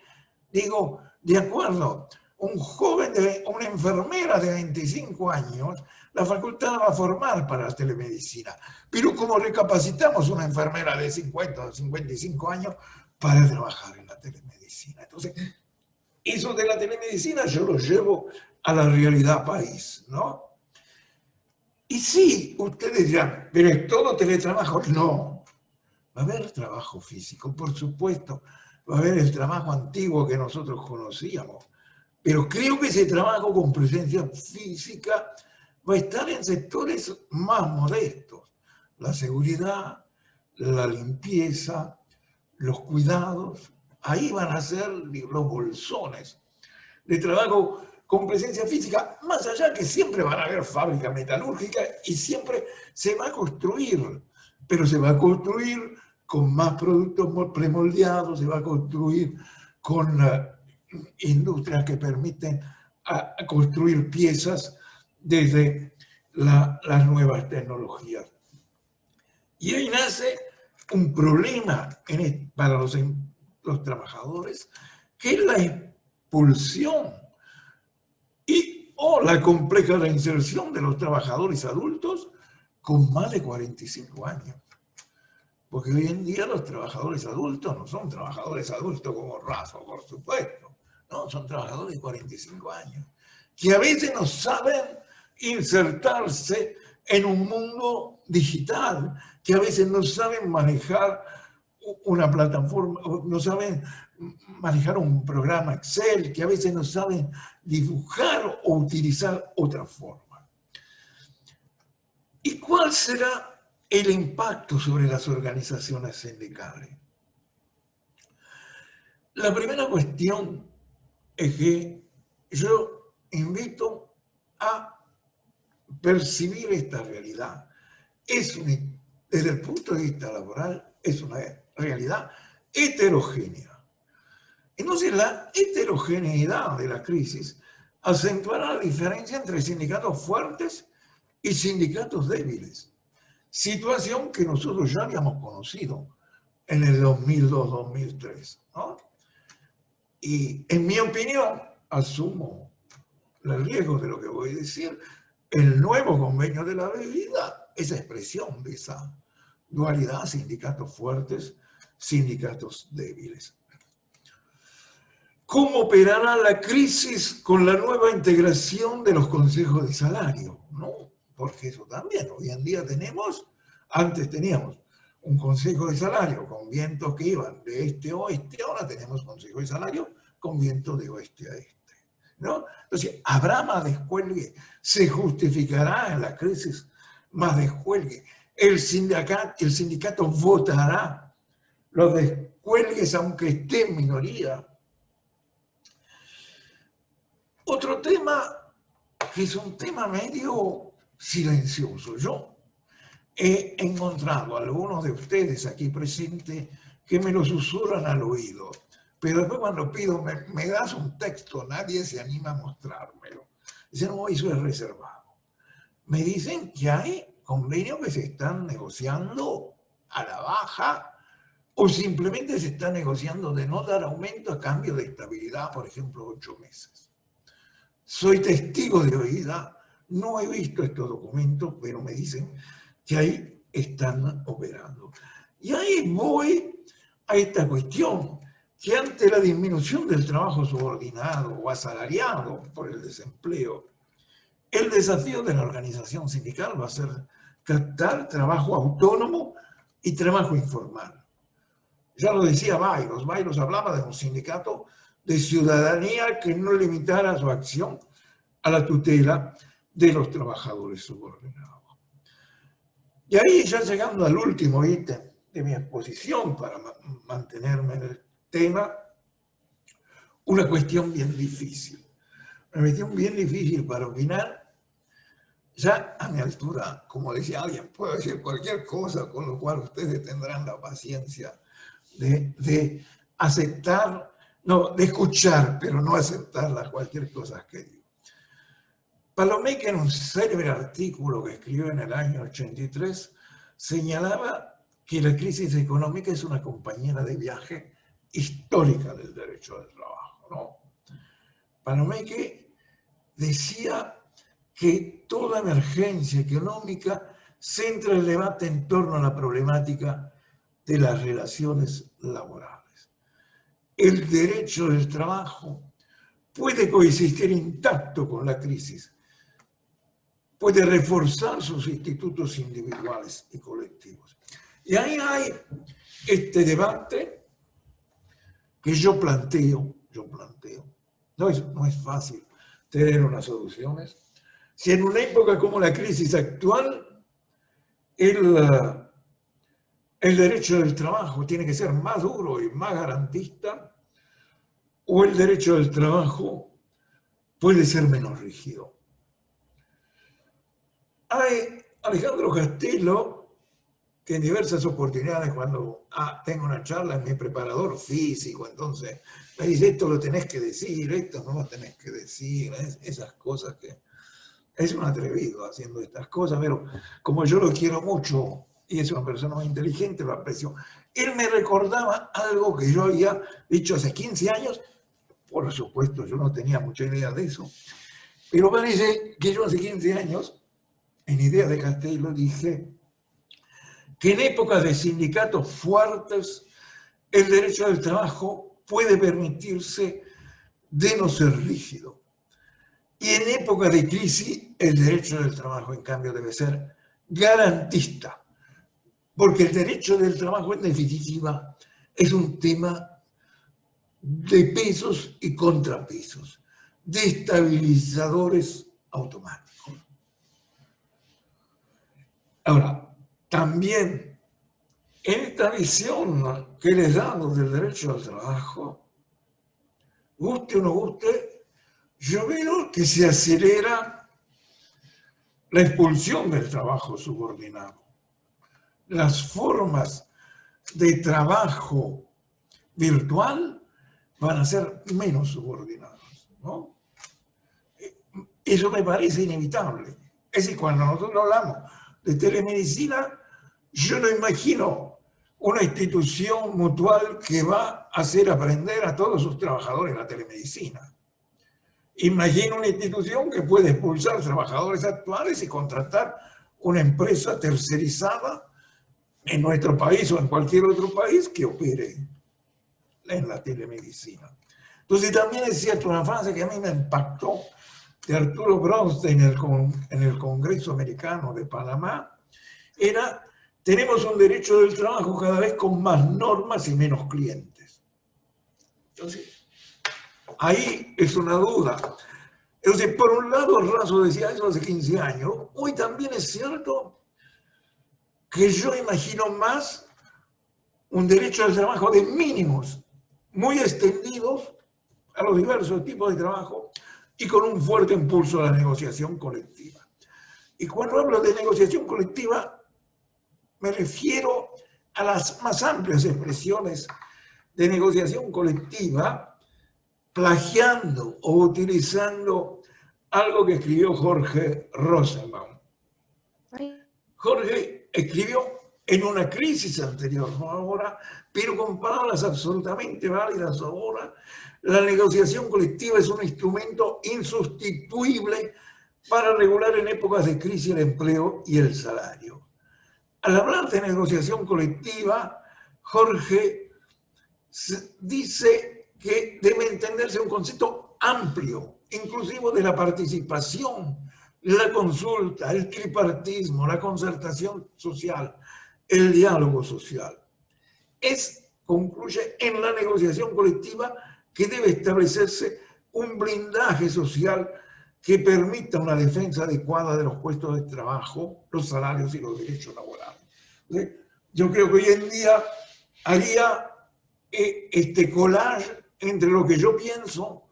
digo, de acuerdo, una enfermera de 25 años, la facultad va a formar para la telemedicina, pero ¿cómo recapacitamos una enfermera de 50 o 55 años para trabajar en la telemedicina? Entonces, eso de la telemedicina yo lo llevo a la realidad país, ¿no? Y sí, ustedes dirán, pero ¿es todo teletrabajo? No. Va a haber trabajo físico, por supuesto. Va a haber el trabajo antiguo que nosotros conocíamos. Pero creo que ese trabajo con presencia física va a estar en sectores más modestos. La seguridad, la limpieza, los cuidados. Ahí van a ser los bolsones de trabajo con presencia física, más allá que siempre van a haber fábricas metalúrgicas y siempre se va a construir, pero se va a construir con más productos premoldeados, se va a construir con industrias que permiten a construir piezas desde las nuevas tecnologías. Y ahí nace un problema para los trabajadores, que es la expulsión o la compleja reinserción de los trabajadores adultos con más de 45 años. Porque hoy en día los trabajadores adultos no son trabajadores adultos como Rafa, por supuesto. No, son trabajadores de 45 años, que a veces no saben insertarse en un mundo digital, que a veces no saben manejar una plataforma, no saben manejar un programa Excel, que a veces no saben dibujar o utilizar otra forma. ¿Y cuál será el impacto sobre las organizaciones sindicales? La primera cuestión es que yo invito a percibir esta realidad. Desde el punto de vista laboral, es una realidad heterogénea. Entonces, la heterogeneidad de la crisis acentuará la diferencia entre sindicatos fuertes y sindicatos débiles. Situación que nosotros ya habíamos conocido en el 2002-2003, ¿no? Y en mi opinión, asumo el riesgo de lo que voy a decir, el nuevo convenio de la bebida es expresión de esa dualidad, sindicatos fuertes, sindicatos débiles. ¿Cómo operará la crisis con la nueva integración de los consejos de salario? No, porque eso también, hoy en día antes teníamos un consejo de salario con vientos que iban de este a oeste, ahora tenemos consejo de salario con vientos de oeste a este, ¿no? Entonces, ¿habrá más descuelgue? ¿Se justificará en la crisis más descuelgue? ¿El sindicato votará los descuelgues aunque esté en minoría? Otro tema, que es un tema medio silencioso. Yo he encontrado a algunos de ustedes aquí presentes que me lo susurran al oído, pero después cuando pido, me das un texto, nadie se anima a mostrármelo. Dicen, no, eso es reservado. Me dicen que hay convenios que se están negociando a la baja o simplemente se está negociando de no dar aumento a cambio de estabilidad, por ejemplo, 8 meses. Soy testigo de oída, no he visto estos documentos, pero me dicen que ahí están operando. Y ahí voy a esta cuestión, que ante la disminución del trabajo subordinado o asalariado por el desempleo, el desafío de la organización sindical va a ser captar trabajo autónomo y trabajo informal. Ya lo decía Bayros hablaba de un sindicato de ciudadanía que no limitara su acción a la tutela de los trabajadores subordinados. Y ahí, ya llegando al último ítem de mi exposición, para mantenerme en el tema, una cuestión bien difícil. Una cuestión bien difícil para opinar. Ya a mi altura, como decía alguien, puedo decir cualquier cosa, con lo cual ustedes tendrán la paciencia de aceptar, no, de escuchar, pero no aceptar cualquier cosa que digo. Palomeque, en un célebre artículo que escribió en el año 83, señalaba que la crisis económica es una compañera de viaje histórica del derecho del trabajo, ¿no? Palomeque decía que toda emergencia económica centra el debate en torno a la problemática de las relaciones laborales. El derecho del trabajo puede coexistir intacto con la crisis, puede reforzar sus institutos individuales y colectivos. Y ahí hay este debate que yo planteo. No es fácil tener unas soluciones. Si en una época como la crisis actual, el derecho del trabajo tiene que ser más duro y más garantista, o el derecho del trabajo puede ser menos rígido. Alejandro Castelo que en diversas oportunidades cuando tengo una charla en mi preparador físico, entonces me dice, esto lo tenés que decir, esto no lo tenés que decir, esas cosas que... Es un atrevido haciendo estas cosas, pero como yo lo quiero mucho y es una persona muy inteligente, lo aprecio. Él me recordaba algo que yo había dicho hace 15 años, por supuesto yo no tenía mucha idea de eso, pero parece que yo hace 15 años, en Ideas de Castelo, dije que en épocas de sindicatos fuertes el derecho del trabajo puede permitirse de no ser rígido. Y en época de crisis, el derecho del trabajo, en cambio, debe ser garantista, porque el derecho del trabajo, en definitiva, es un tema de pesos y contrapesos, de estabilizadores automáticos. Ahora, también en esta visión que les damos del derecho al trabajo, guste o no guste, yo veo que se acelera la expulsión del trabajo subordinado. Las formas de trabajo virtual van a ser menos subordinadas, ¿no? Eso me parece inevitable. Es decir, cuando nosotros hablamos de telemedicina, yo no imagino una institución mutual que va a hacer aprender a todos sus trabajadores la telemedicina. Imagino una institución que puede expulsar trabajadores actuales y contratar una empresa tercerizada en nuestro país o en cualquier otro país que opere en la telemedicina. Entonces también es cierto una frase que a mí me impactó de Arturo Bronstein en el Congreso Americano de Panamá, era: tenemos un derecho del trabajo cada vez con más normas y menos clientes. Entonces, ahí es una duda. Entonces, por un lado, Raso decía eso hace 15 años. Hoy también es cierto que yo imagino más un derecho al trabajo de mínimos, muy extendidos a los diversos tipos de trabajo y con un fuerte impulso a la negociación colectiva. Y cuando hablo de negociación colectiva, me refiero a las más amplias expresiones de negociación colectiva, plagiando o utilizando algo que escribió Jorge Rosenbaum. Jorge escribió en una crisis anterior, no ahora, pero con palabras absolutamente válidas ahora: la negociación colectiva es un instrumento insustituible para regular en épocas de crisis el empleo y el salario. Al hablar de negociación colectiva, Jorge dice que debe entenderse un concepto amplio, inclusivo de la participación, la consulta, el tripartismo, la concertación social, el diálogo social. Concluye en la negociación colectiva que debe establecerse un blindaje social que permita una defensa adecuada de los puestos de trabajo, los salarios y los derechos laborales. Yo creo que hoy en día haría este collage entre lo que yo pienso,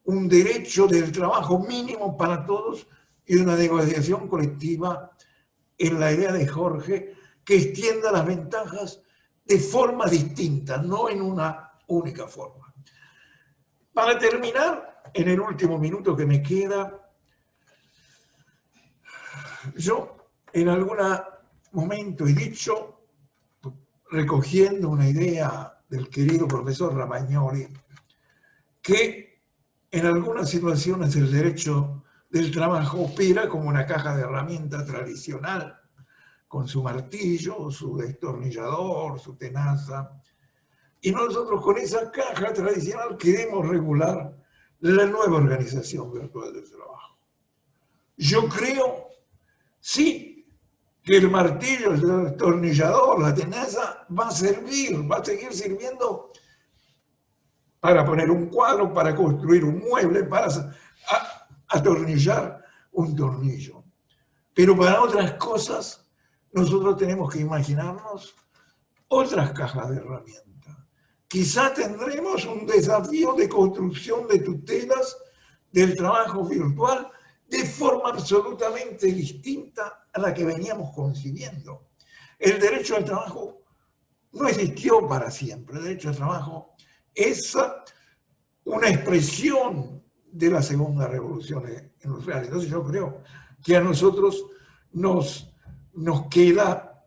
un derecho del trabajo mínimo para todos y una negociación colectiva en la idea de Jorge que extienda las ventajas de formas distintas, no en una única forma. Para terminar, en el último minuto que me queda, yo en algún momento he dicho, recogiendo una idea del querido profesor Ramagnoli, que en algunas situaciones el derecho del trabajo opera como una caja de herramientas tradicional, con su martillo, su destornillador, su tenaza. Y nosotros con esa caja tradicional queremos regular la nueva organización virtual del trabajo. Yo creo, sí, que el martillo, el destornillador, la tenaza va a servir, va a seguir sirviendo para poner un cuadro, para construir un mueble, para atornillar un tornillo. Pero para otras cosas, nosotros tenemos que imaginarnos otras cajas de herramientas. Quizá tendremos un desafío de construcción de tutelas del trabajo virtual de forma absolutamente distinta a la que veníamos concibiendo. El derecho al trabajo no existió para siempre. El derecho al trabajo es una expresión de la segunda revolución industrial. Entonces yo creo que a nosotros nos queda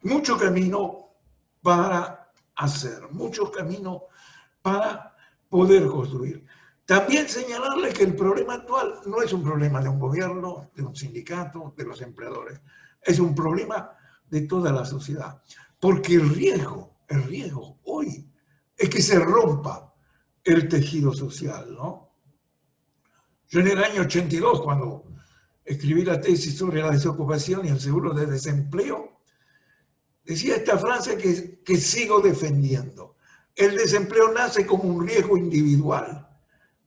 mucho camino para hacer, mucho camino para poder construir. También señalarle que el problema actual no es un problema de un gobierno, de un sindicato, de los empleadores. Es un problema de toda la sociedad. Porque el riesgo hoy es que se rompa el tejido social, ¿no? Yo en el año 82, cuando escribí la tesis sobre la desocupación y el seguro de desempleo, decía esta frase que sigo defendiendo. El desempleo nace como un riesgo individual,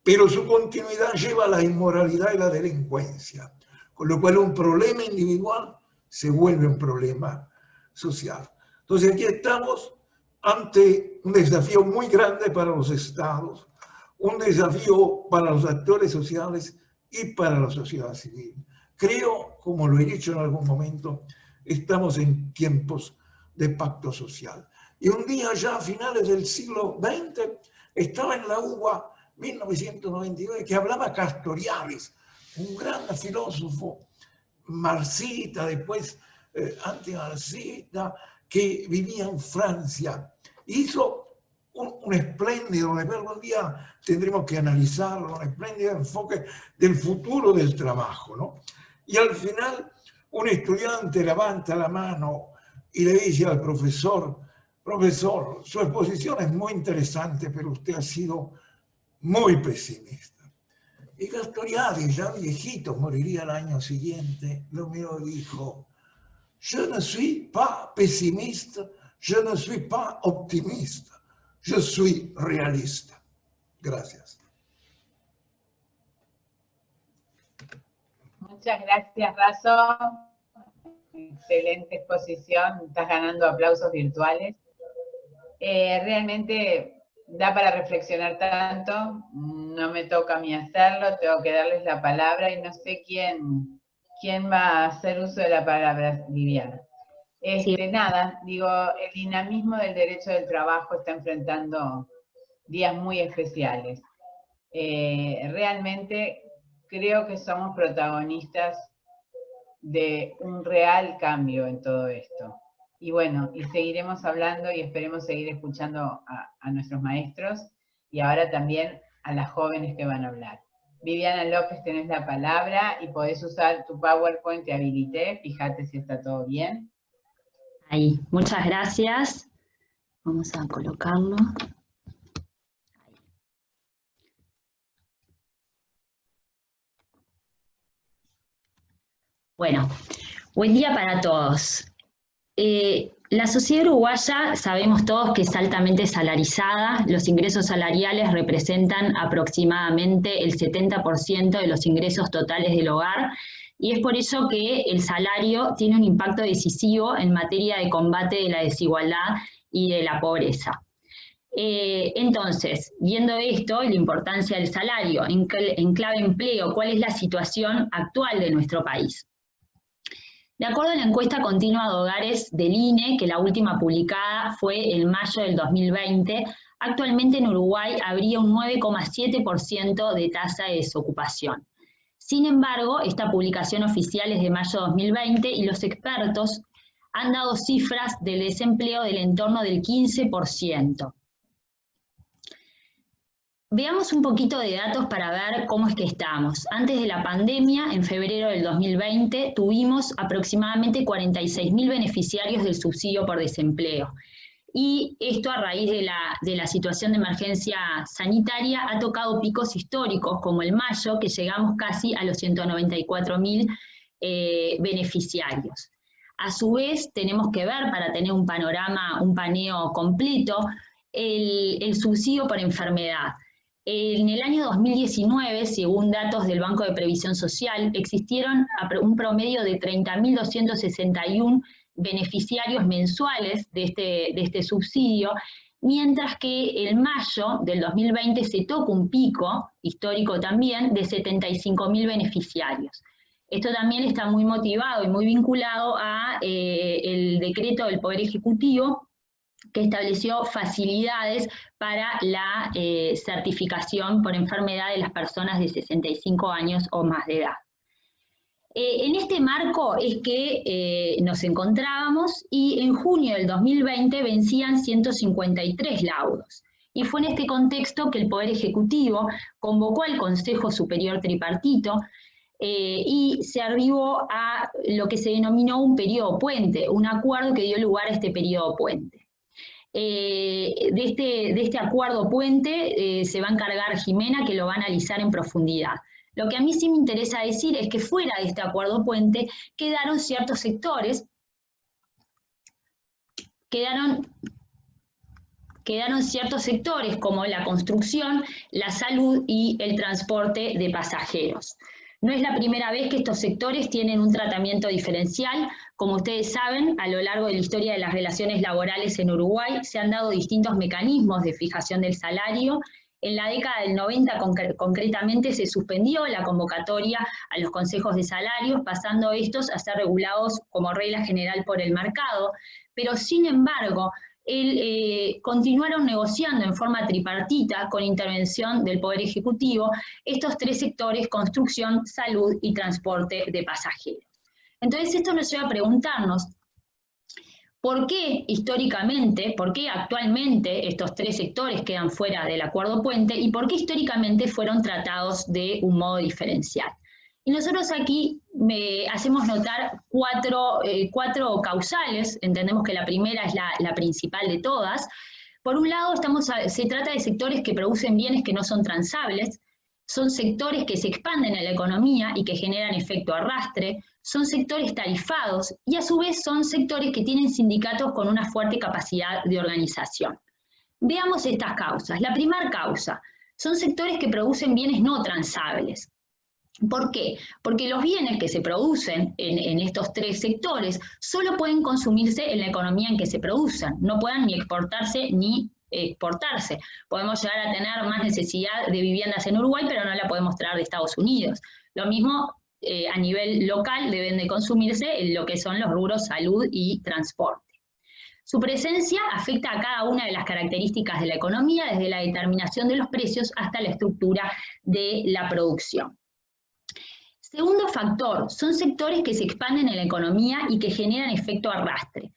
pero su continuidad lleva a la inmoralidad y la delincuencia, con lo cual un problema individual se vuelve un problema social. Entonces aquí estamos ante un desafío muy grande para los estados, un desafío para los actores sociales y para la sociedad civil. Creo, como lo he dicho en algún momento, estamos en tiempos de pacto social. Y un día ya a finales del siglo XX estaba en la UBA 1999 que hablaba Castoriadis, un gran filósofo marxista, después antimarxista, que vivía en Francia. Hizo un espléndido, algún día tendremos que analizarlo, un espléndido enfoque del futuro del trabajo, ¿no? Y al final un estudiante levanta la mano y le dice al profesor, profesor, su exposición es muy interesante, pero usted ha sido muy pesimista. Y Castoriadis, ya viejito, moriría el año siguiente, lo miró y dijo, je ne suis pas pessimiste, je ne suis pas optimiste, je suis realista. Gracias. Muchas gracias, Razo. Excelente exposición, estás ganando aplausos virtuales. Realmente da para reflexionar tanto, no me toca a mí hacerlo, tengo que darles la palabra y no sé quién va a hacer uso de la palabra, Viviana. Sí. Nada, digo, el dinamismo del derecho del trabajo está enfrentando días muy especiales. Realmente creo que somos protagonistas de un real cambio en todo esto. Y bueno, y seguiremos hablando y esperemos seguir escuchando a nuestros maestros y ahora también a las jóvenes que van a hablar. Viviana López, tenés la palabra y podés usar tu PowerPoint, te habilité, fíjate si está todo bien. Ahí, muchas gracias. Vamos a colocarlo. Bueno, buen día para todos. La sociedad uruguaya sabemos todos que es altamente salarizada, los ingresos salariales representan aproximadamente el 70% de los ingresos totales del hogar y es por eso que el salario tiene un impacto decisivo en materia de combate de la desigualdad y de la pobreza. Entonces, viendo esto y la importancia del salario en clave empleo, ¿cuál es la situación actual de nuestro país? De acuerdo a la encuesta continua de hogares del INE, que la última publicada fue en mayo del 2020, actualmente en Uruguay habría un 9,7% de tasa de desocupación. Sin embargo, esta publicación oficial es de mayo de 2020 y los expertos han dado cifras del desempleo del entorno del 15%. Veamos un poquito de datos para ver cómo es que estamos. Antes de la pandemia, en febrero del 2020, tuvimos aproximadamente 46.000 beneficiarios del subsidio por desempleo. Y esto a raíz de la situación de emergencia sanitaria ha tocado picos históricos como el mayo, que llegamos casi a los 194.000 beneficiarios. A su vez, tenemos que ver, para tener un panorama, un paneo completo, el subsidio por enfermedad. En el año 2019, según datos del Banco de Previsión Social, existieron un promedio de 30.261 beneficiarios mensuales de este subsidio, mientras que en mayo del 2020 se toca un pico histórico también de 75.000 beneficiarios. Esto también está muy motivado y muy vinculado a el decreto del Poder Ejecutivo que estableció facilidades para la certificación por enfermedad de las personas de 65 años o más de edad. En este marco es que nos encontrábamos y en junio del 2020 vencían 153 laudos. Y fue en este contexto que el Poder Ejecutivo convocó al Consejo Superior Tripartito y se arribó a lo que se denominó un periodo puente, un acuerdo que dio lugar a este periodo puente. De este acuerdo puente se va a encargar Jimena, que lo va a analizar en profundidad. Lo que a mí sí me interesa decir es que fuera de este acuerdo puente quedaron ciertos sectores, quedaron ciertos sectores como la construcción, la salud y el transporte de pasajeros. No es la primera vez que estos sectores tienen un tratamiento diferencial. Como ustedes saben, a lo largo de la historia de las relaciones laborales en Uruguay se han dado distintos mecanismos de fijación del salario. En la década del 90 concretamente se suspendió la convocatoria a los consejos de salarios, pasando estos a ser regulados como regla general por el mercado, pero sin embargo, continuaron negociando en forma tripartita con intervención del Poder Ejecutivo estos tres sectores: construcción, salud y transporte de pasajeros. Entonces esto nos lleva a preguntarnos ¿por qué históricamente, por qué actualmente estos tres sectores quedan fuera del acuerdo puente y por qué históricamente fueron tratados de un modo diferencial? Y nosotros aquí hacemos notar cuatro causales. Entendemos que la primera es la principal de todas. Por un lado, se trata de sectores que producen bienes que no son transables, son sectores que se expanden en la economía y que generan efecto arrastre, son sectores tarifados y a su vez son sectores que tienen sindicatos con una fuerte capacidad de organización. Veamos estas causas. La primera causa, son sectores que producen bienes no transables. ¿Por qué? Porque los bienes que se producen en estos tres sectores solo pueden consumirse en la economía en que se producen, no pueden ni exportarse ni exportarse. Podemos llegar a tener más necesidad de viviendas en Uruguay, pero no la podemos traer de Estados Unidos. Lo mismo a nivel local deben de consumirse en lo que son los rubros salud y transporte. Su presencia afecta a cada una de las características de la economía, desde la determinación de los precios hasta la estructura de la producción. Segundo factor, son sectores que se expanden en la economía y que generan efecto arrastre.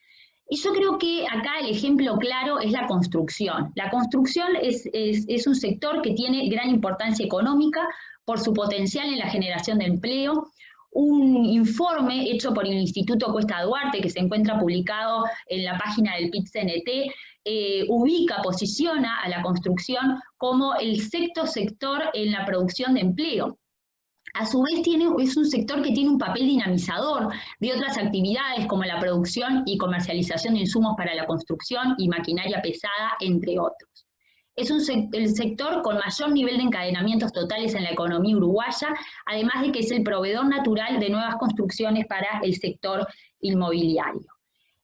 Y yo creo que acá el ejemplo claro es la construcción. La construcción es un sector que tiene gran importancia económica por su potencial en la generación de empleo. Un informe hecho por el Instituto Cuesta Duarte, que se encuentra publicado en la página del PIT-CNT, posiciona a la construcción como el sexto sector en la producción de empleo. A su vez es un sector que tiene un papel dinamizador de otras actividades como la producción y comercialización de insumos para la construcción y maquinaria pesada, entre otros. Es el sector con mayor nivel de encadenamientos totales en la economía uruguaya, además de que es el proveedor natural de nuevas construcciones para el sector inmobiliario.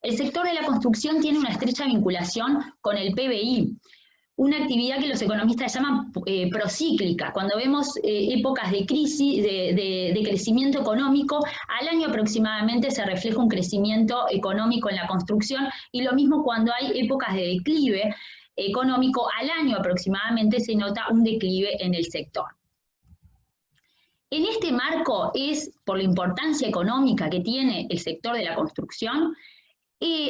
El sector de la construcción tiene una estrecha vinculación con el PBI, una actividad que los economistas llaman procíclica. Cuando vemos épocas de crisis, de crecimiento económico, al año aproximadamente se refleja un crecimiento económico en la construcción, y lo mismo cuando hay épocas de declive económico, al año aproximadamente se nota un declive en el sector. En este marco por la importancia económica que tiene el sector de la construcción,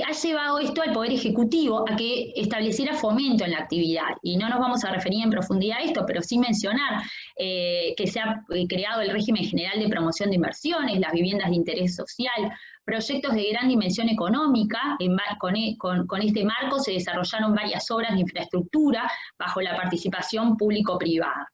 ha llevado esto al Poder Ejecutivo a que estableciera fomento en la actividad. Y no nos vamos a referir en profundidad a esto, pero sí mencionar que se ha creado el régimen general de promoción de inversiones, las viviendas de interés social, proyectos de gran dimensión económica. Con este marco se desarrollaron varias obras de infraestructura bajo la participación público-privada.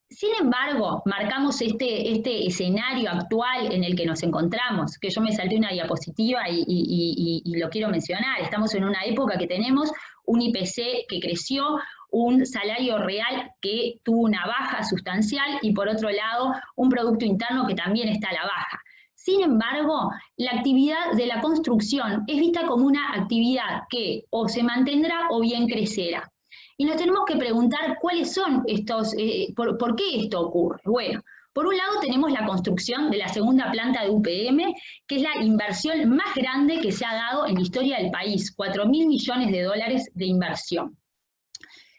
Sin embargo, marcamos este escenario actual en el que nos encontramos, que yo me salté una diapositiva y lo quiero mencionar. Estamos en una época que tenemos un IPC que creció, un salario real que tuvo una baja sustancial y por otro lado un Producto Interno que también está a la baja. Sin embargo, la actividad de la construcción es vista como una actividad que o se mantendrá o bien crecerá. Y nos tenemos que preguntar cuáles son estos, por qué esto ocurre. Bueno, Por un lado tenemos la construcción de la segunda planta de UPM, que es la inversión más grande que se ha dado en la historia del país, 4.000 millones de dólares de inversión.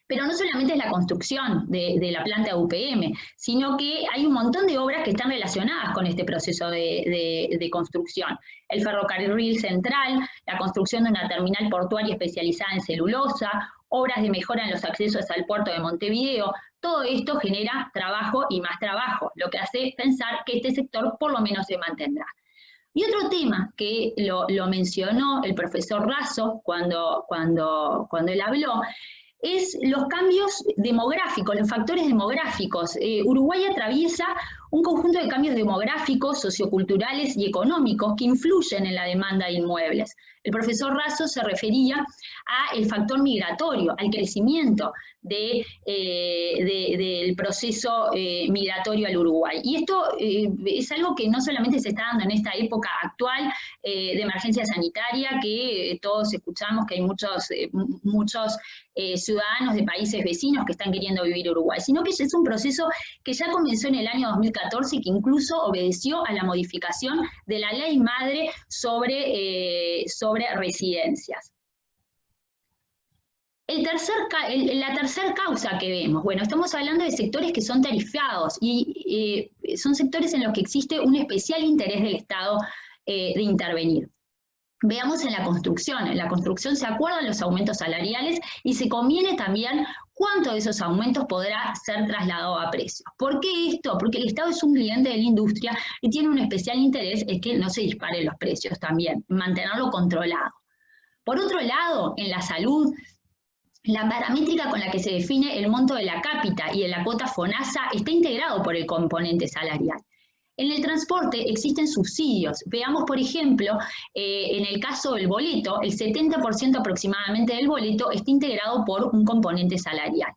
Pero no solamente es la construcción de la planta de UPM, sino que hay un montón de obras que están relacionadas con este proceso de construcción. El ferrocarril central, la construcción de una terminal portuaria especializada en celulosa, obras de mejora en los accesos al puerto de Montevideo. Todo esto genera trabajo y más trabajo, lo que hace pensar que este sector por lo menos se mantendrá. Y otro tema que lo mencionó el profesor Razo cuando él habló, es los cambios demográficos, los factores demográficos. Uruguay atraviesa un conjunto de cambios demográficos, socioculturales y económicos que influyen en la demanda de inmuebles. El profesor Razo se refería al factor migratorio, al crecimiento del proceso migratorio al Uruguay. Y esto es algo que no solamente se está dando en esta época actual de emergencia sanitaria, que todos escuchamos que hay muchos ciudadanos de países vecinos que están queriendo vivir Uruguay, sino que es un proceso que ya comenzó en el año 2014 y que incluso obedeció a la modificación de la ley madre sobre residencias. La tercera causa que vemos, bueno, estamos hablando de sectores que son tarifados y son sectores en los que existe un especial interés del Estado de intervenir. Veamos en la construcción se acuerdan los aumentos salariales y se conviene también cuánto de esos aumentos podrá ser trasladado a precios. ¿Por qué esto? Porque el Estado es un cliente de la industria y tiene un especial interés en que no se disparen los precios también, mantenerlo controlado. Por otro lado, en la salud, la paramétrica con la que se define el monto de la cápita y de la cuota FONASA está integrado por el componente salarial. En el transporte existen subsidios. Veamos, por ejemplo, en el caso del boleto, el 70% aproximadamente del boleto está integrado por un componente salarial.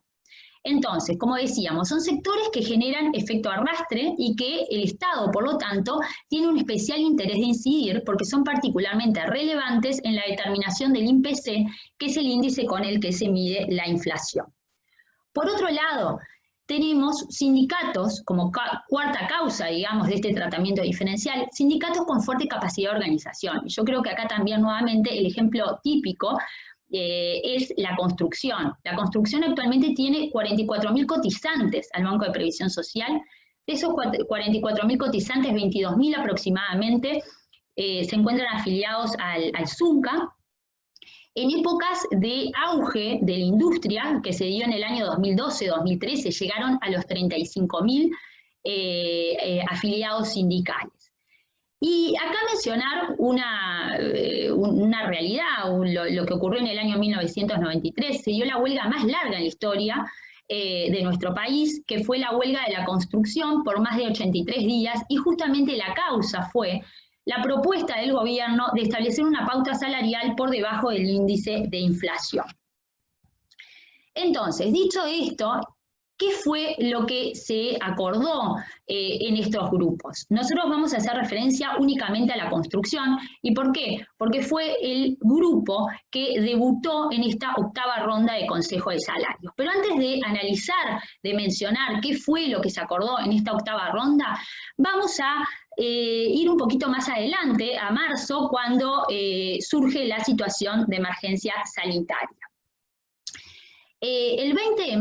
Entonces, como decíamos, son sectores que generan efecto arrastre y que el Estado, por lo tanto, tiene un especial interés de incidir porque son particularmente relevantes en la determinación del INPC, que es el índice con el que se mide la inflación. Por otro lado, tenemos sindicatos, como cuarta causa, digamos, de este tratamiento diferencial, sindicatos con fuerte capacidad de organización. Yo creo que acá también, nuevamente, el ejemplo típico es la construcción. La construcción actualmente tiene 44.000 cotizantes al Banco de Previsión Social. De esos 44.000 cotizantes, 22.000 aproximadamente se encuentran afiliados al ZUNCA. En épocas de auge de la industria, que se dio en el año 2012-2013, llegaron a los 35.000 afiliados sindicales. Y acá mencionar una realidad, lo que ocurrió en el año 1993, se dio la huelga más larga en la historia de nuestro país, que fue la huelga de la construcción por más de 83 días, y justamente la causa fue la propuesta del gobierno de establecer una pauta salarial por debajo del índice de inflación. Entonces, dicho esto, ¿qué fue lo que se acordó en estos grupos? Nosotros vamos a hacer referencia únicamente a la construcción. ¿Y por qué? Porque fue el grupo que debutó en esta octava ronda de Consejo de Salarios. Pero antes de analizar, de mencionar qué fue lo que se acordó en esta octava ronda, vamos a ir un poquito más adelante, a marzo, cuando surge la situación de emergencia sanitaria. El 20 de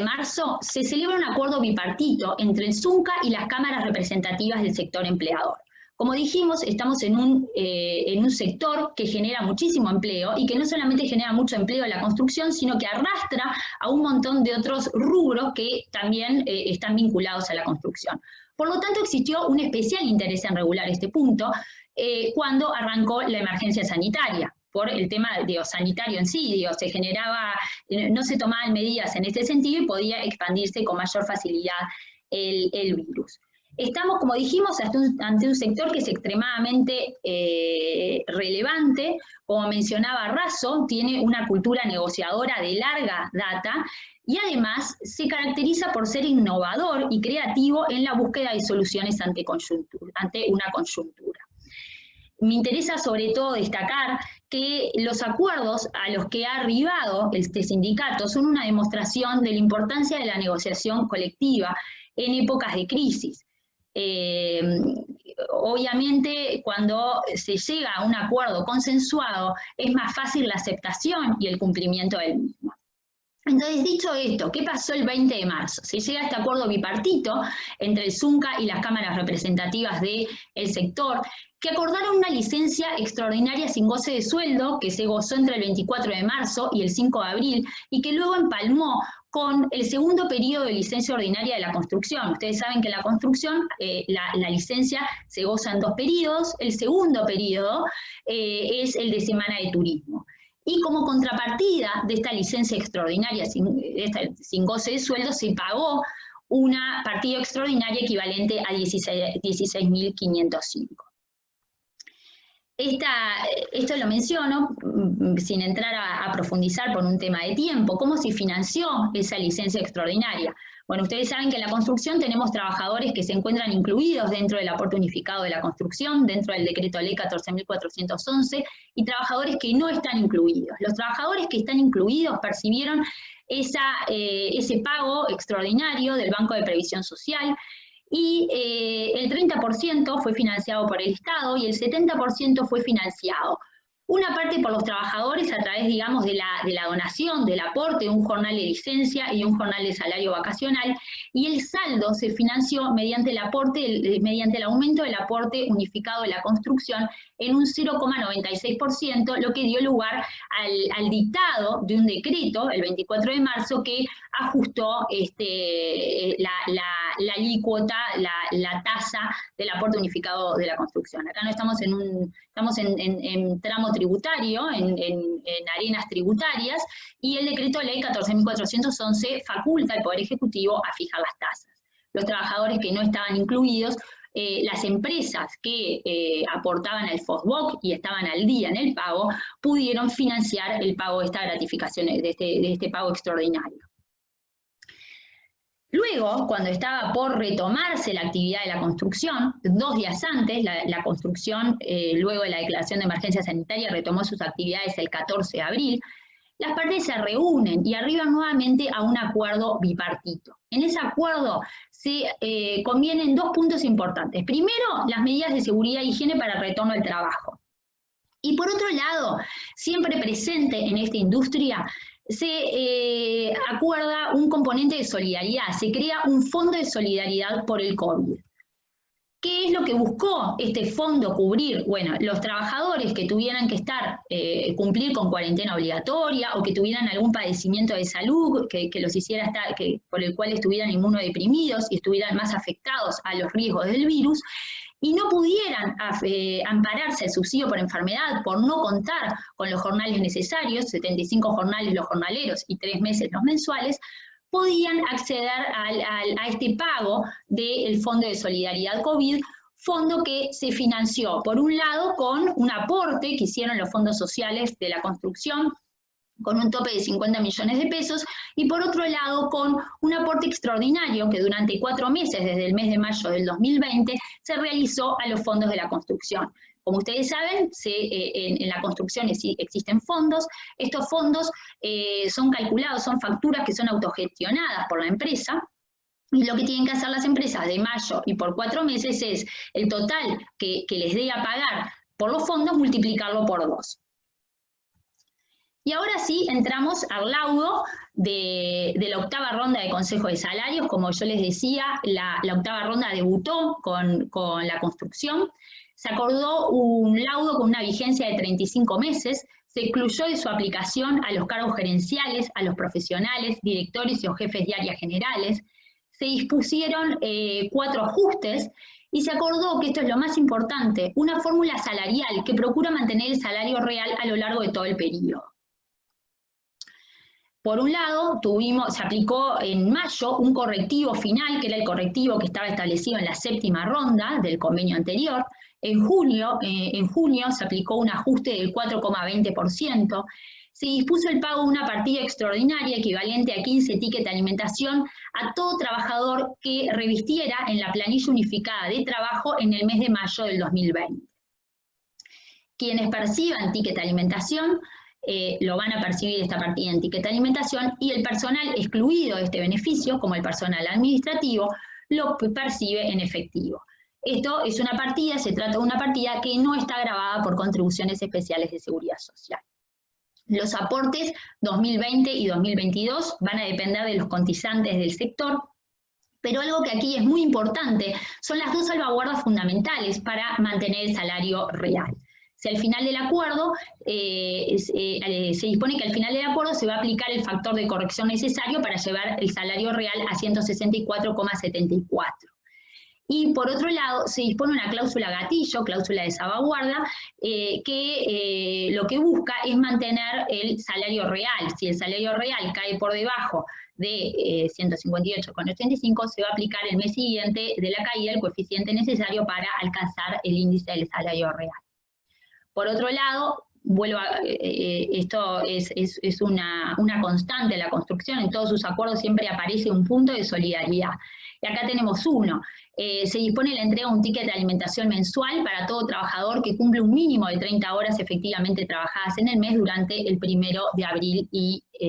marzo se celebra un acuerdo bipartito entre el ZUNCA y las cámaras representativas del sector empleador. Como dijimos, estamos en un sector que genera muchísimo empleo y que no solamente genera mucho empleo en la construcción, sino que arrastra a un montón de otros rubros que también están vinculados a la construcción. Por lo tanto, existió un especial interés en regular este punto cuando arrancó la emergencia sanitaria. Por el tema sanitario en sí, se generaba, no se tomaban medidas en este sentido y podía expandirse con mayor facilidad el virus. Estamos, como dijimos, ante un sector que es extremadamente relevante, como mencionaba Razo, tiene una cultura negociadora de larga data y además se caracteriza por ser innovador y creativo en la búsqueda de soluciones ante una coyuntura. me interesa sobre todo destacar que los acuerdos a los que ha arribado este sindicato son una demostración de la importancia de la negociación colectiva en épocas de crisis. Obviamente, cuando se llega a un acuerdo consensuado, es más fácil la aceptación y el cumplimiento del mismo. Entonces, dicho esto, ¿qué pasó el 20 de marzo? Se llega a este acuerdo bipartito entre el ZUNCA y las cámaras representativas del sector, que acordaron una licencia extraordinaria sin goce de sueldo, que se gozó entre el 24 de marzo y el 5 de abril, y que luego empalmó con el segundo periodo de licencia ordinaria de la construcción. Ustedes saben que en la construcción la licencia se goza en 2 periodos, el segundo periodo es el de semana de turismo. Y como contrapartida de esta licencia extraordinaria sin goce de sueldo, se pagó una partida extraordinaria equivalente a 16.505. Esto lo menciono sin entrar a profundizar por un tema de tiempo. ¿Cómo se financió esa licencia extraordinaria? Bueno, ustedes saben que en la construcción tenemos trabajadores que se encuentran incluidos dentro del aporte unificado de la construcción, dentro del decreto ley 14.411, y trabajadores que no están incluidos. Los trabajadores que están incluidos percibieron ese pago extraordinario del Banco de Previsión Social, y el 30% fue financiado por el Estado y el 70% fue financiado. Una parte por los trabajadores a través, digamos, de la donación, del aporte de un jornal de licencia y un jornal de salario vacacional, y el saldo se financió mediante el aumento del aporte unificado de la construcción en un 0,96%, lo que dio lugar al dictado de un decreto, el 24 de marzo, que ajustó la alícuota, la tasa del aporte unificado de la construcción. Acá no estamos estamos en tramo tributario, en arenas tributarias, y el decreto ley 14.411 faculta al Poder Ejecutivo a fijar las tasas. Los trabajadores que no estaban incluidos, las empresas que aportaban al FOSBOC y estaban al día en el pago, pudieron financiar el pago de esta gratificación, de este pago extraordinario. Luego, cuando estaba por retomarse la actividad de la construcción, 2 días antes, la construcción, luego de la declaración de emergencia sanitaria, retomó sus actividades el 14 de abril, las partes se reúnen y arriban nuevamente a un acuerdo bipartito. En ese acuerdo se convienen 2 puntos importantes. Primero, las medidas de seguridad e higiene para el retorno al trabajo. Y por otro lado, siempre presente en esta industria, se acuerda un componente de solidaridad, se crea un fondo de solidaridad por el COVID. ¿Qué es lo que buscó este fondo cubrir? Bueno, los trabajadores que tuvieran que cumplir con cuarentena obligatoria o que tuvieran algún padecimiento de salud que los hiciera por el cual estuvieran inmunodeprimidos y estuvieran más afectados a los riesgos del virus, y no pudieran ampararse al subsidio por enfermedad por no contar con los jornales necesarios, 75 jornales los jornaleros y 3 meses los mensuales, podían acceder a este pago del Fondo de Solidaridad COVID, fondo que se financió, por un lado, con un aporte que hicieron los fondos sociales de la construcción, con un tope de 50 millones de pesos, y por otro lado con un aporte extraordinario que durante 4 meses, desde el mes de mayo del 2020, se realizó a los fondos de la construcción. Como ustedes saben, en la construcción existen fondos. Estos fondos son calculados, son facturas que son autogestionadas por la empresa, y lo que tienen que hacer las empresas de mayo y por 4 meses es el total que les dé a pagar por los fondos, multiplicarlo por 2. Y ahora sí entramos al laudo de la 8ª ronda de Consejo de Salarios. Como yo les decía, la 8ª ronda debutó con la construcción. Se acordó un laudo con una vigencia de 35 meses, se excluyó de su aplicación a los cargos gerenciales, a los profesionales, directores y o jefes de áreas generales. Se dispusieron 4 ajustes y se acordó, que esto es lo más importante, una fórmula salarial que procura mantener el salario real a lo largo de todo el periodo. Por un lado, se aplicó en mayo un correctivo final, que era el correctivo que estaba establecido en la 7ª ronda del convenio anterior. En junio se aplicó un ajuste del 4,20%. Se dispuso el pago de una partida extraordinaria equivalente a 15 tickets de alimentación a todo trabajador que revistiera en la planilla unificada de trabajo en el mes de mayo del 2020. Quienes perciban ticket alimentación lo van a percibir esta partida en ticket alimentación, y el personal excluido de este beneficio, como el personal administrativo, lo percibe en efectivo. Esto es una partida, se trata de una partida que no está gravada por contribuciones especiales de seguridad social. Los aportes 2020 y 2022 van a depender de los cotizantes del sector, pero algo que aquí es muy importante son las dos salvaguardas fundamentales para mantener el salario real. Si al final del acuerdo, se dispone que al final del acuerdo se va a aplicar el factor de corrección necesario para llevar el salario real a 164,74. Y por otro lado, se dispone una cláusula gatillo, cláusula de salvaguarda, que lo que busca es mantener el salario real. Si el salario real cae por debajo de 158,85, se va a aplicar el mes siguiente de la caída el coeficiente necesario para alcanzar el índice del salario real. Por otro lado, esto es una constante en la construcción, en todos sus acuerdos siempre aparece un punto de solidaridad. Y acá tenemos uno. Se dispone la entrega de un ticket de alimentación mensual para todo trabajador que cumple un mínimo de 30 horas efectivamente trabajadas en el mes durante el 1 de abril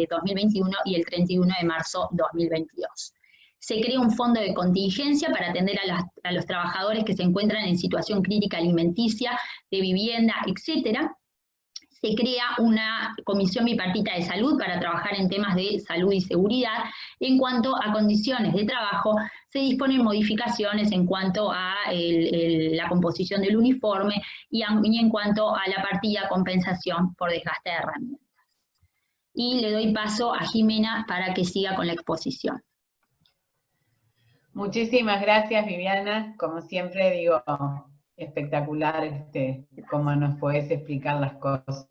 2021 y el 31 de marzo 2022. Se crea un fondo de contingencia para atender a los trabajadores que se encuentran en situación crítica alimenticia, de vivienda, etcétera. Se crea una comisión bipartita de salud para trabajar en temas de salud y seguridad. En cuanto a condiciones de trabajo, se disponen modificaciones en cuanto a la composición del uniforme y en cuanto a la partida compensación por desgaste de herramientas. Y le doy paso a Jimena para que siga con la exposición. Muchísimas gracias, Viviana. Como siempre digo, espectacular cómo nos podés explicar las cosas.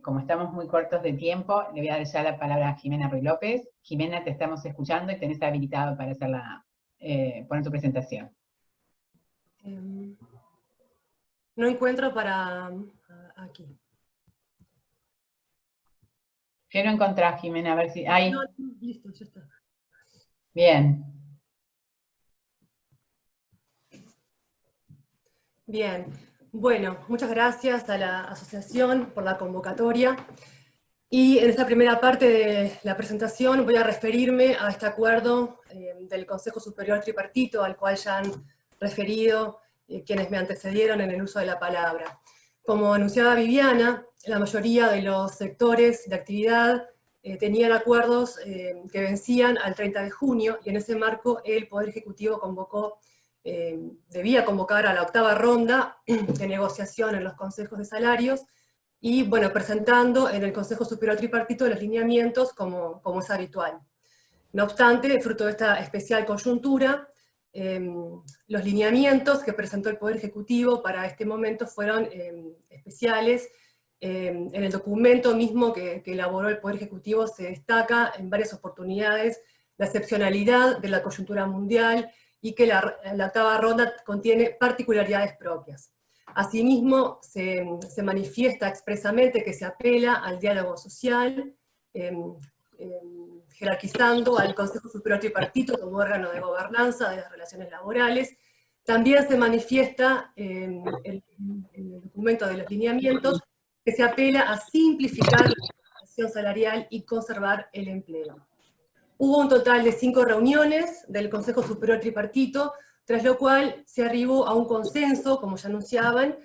Como estamos muy cortos de tiempo, le voy a dar ya la palabra a Jimena Ruiz López. Jimena, te estamos escuchando y tenés habilitado para hacer poner tu presentación. No encuentro para aquí. ¿Qué no encontrás, Jimena? A ver si... Ahí. No, listo, ya está. Bien. Bien. Bueno, muchas gracias a la asociación por la convocatoria. Y en esta primera parte de la presentación voy a referirme a este acuerdo del Consejo Superior Tripartito, al cual ya han referido quienes me antecedieron en el uso de la palabra. Como anunciaba Viviana, la mayoría de los sectores de actividad tenían acuerdos que vencían al 30 de junio, y en ese marco el Poder Ejecutivo debía convocar a la 8ª ronda de negociación en los consejos de salarios, y bueno, presentando en el Consejo Superior Tripartito los lineamientos como es habitual. No obstante, fruto de esta especial coyuntura, los lineamientos que presentó el Poder Ejecutivo para este momento fueron especiales. En el documento mismo que elaboró el Poder Ejecutivo se destaca en varias oportunidades la excepcionalidad de la coyuntura mundial y que la 8ª ronda contiene particularidades propias. Asimismo, se manifiesta expresamente que se apela al diálogo social, jerarquizando al Consejo Superior Tripartito como órgano de gobernanza de las relaciones laborales. También se manifiesta en el documento de los lineamientos que se apela a simplificar la administración salarial y conservar el empleo. Hubo un total de 5 reuniones del Consejo Superior Tripartito, tras lo cual se arribó a un consenso, como ya anunciaban,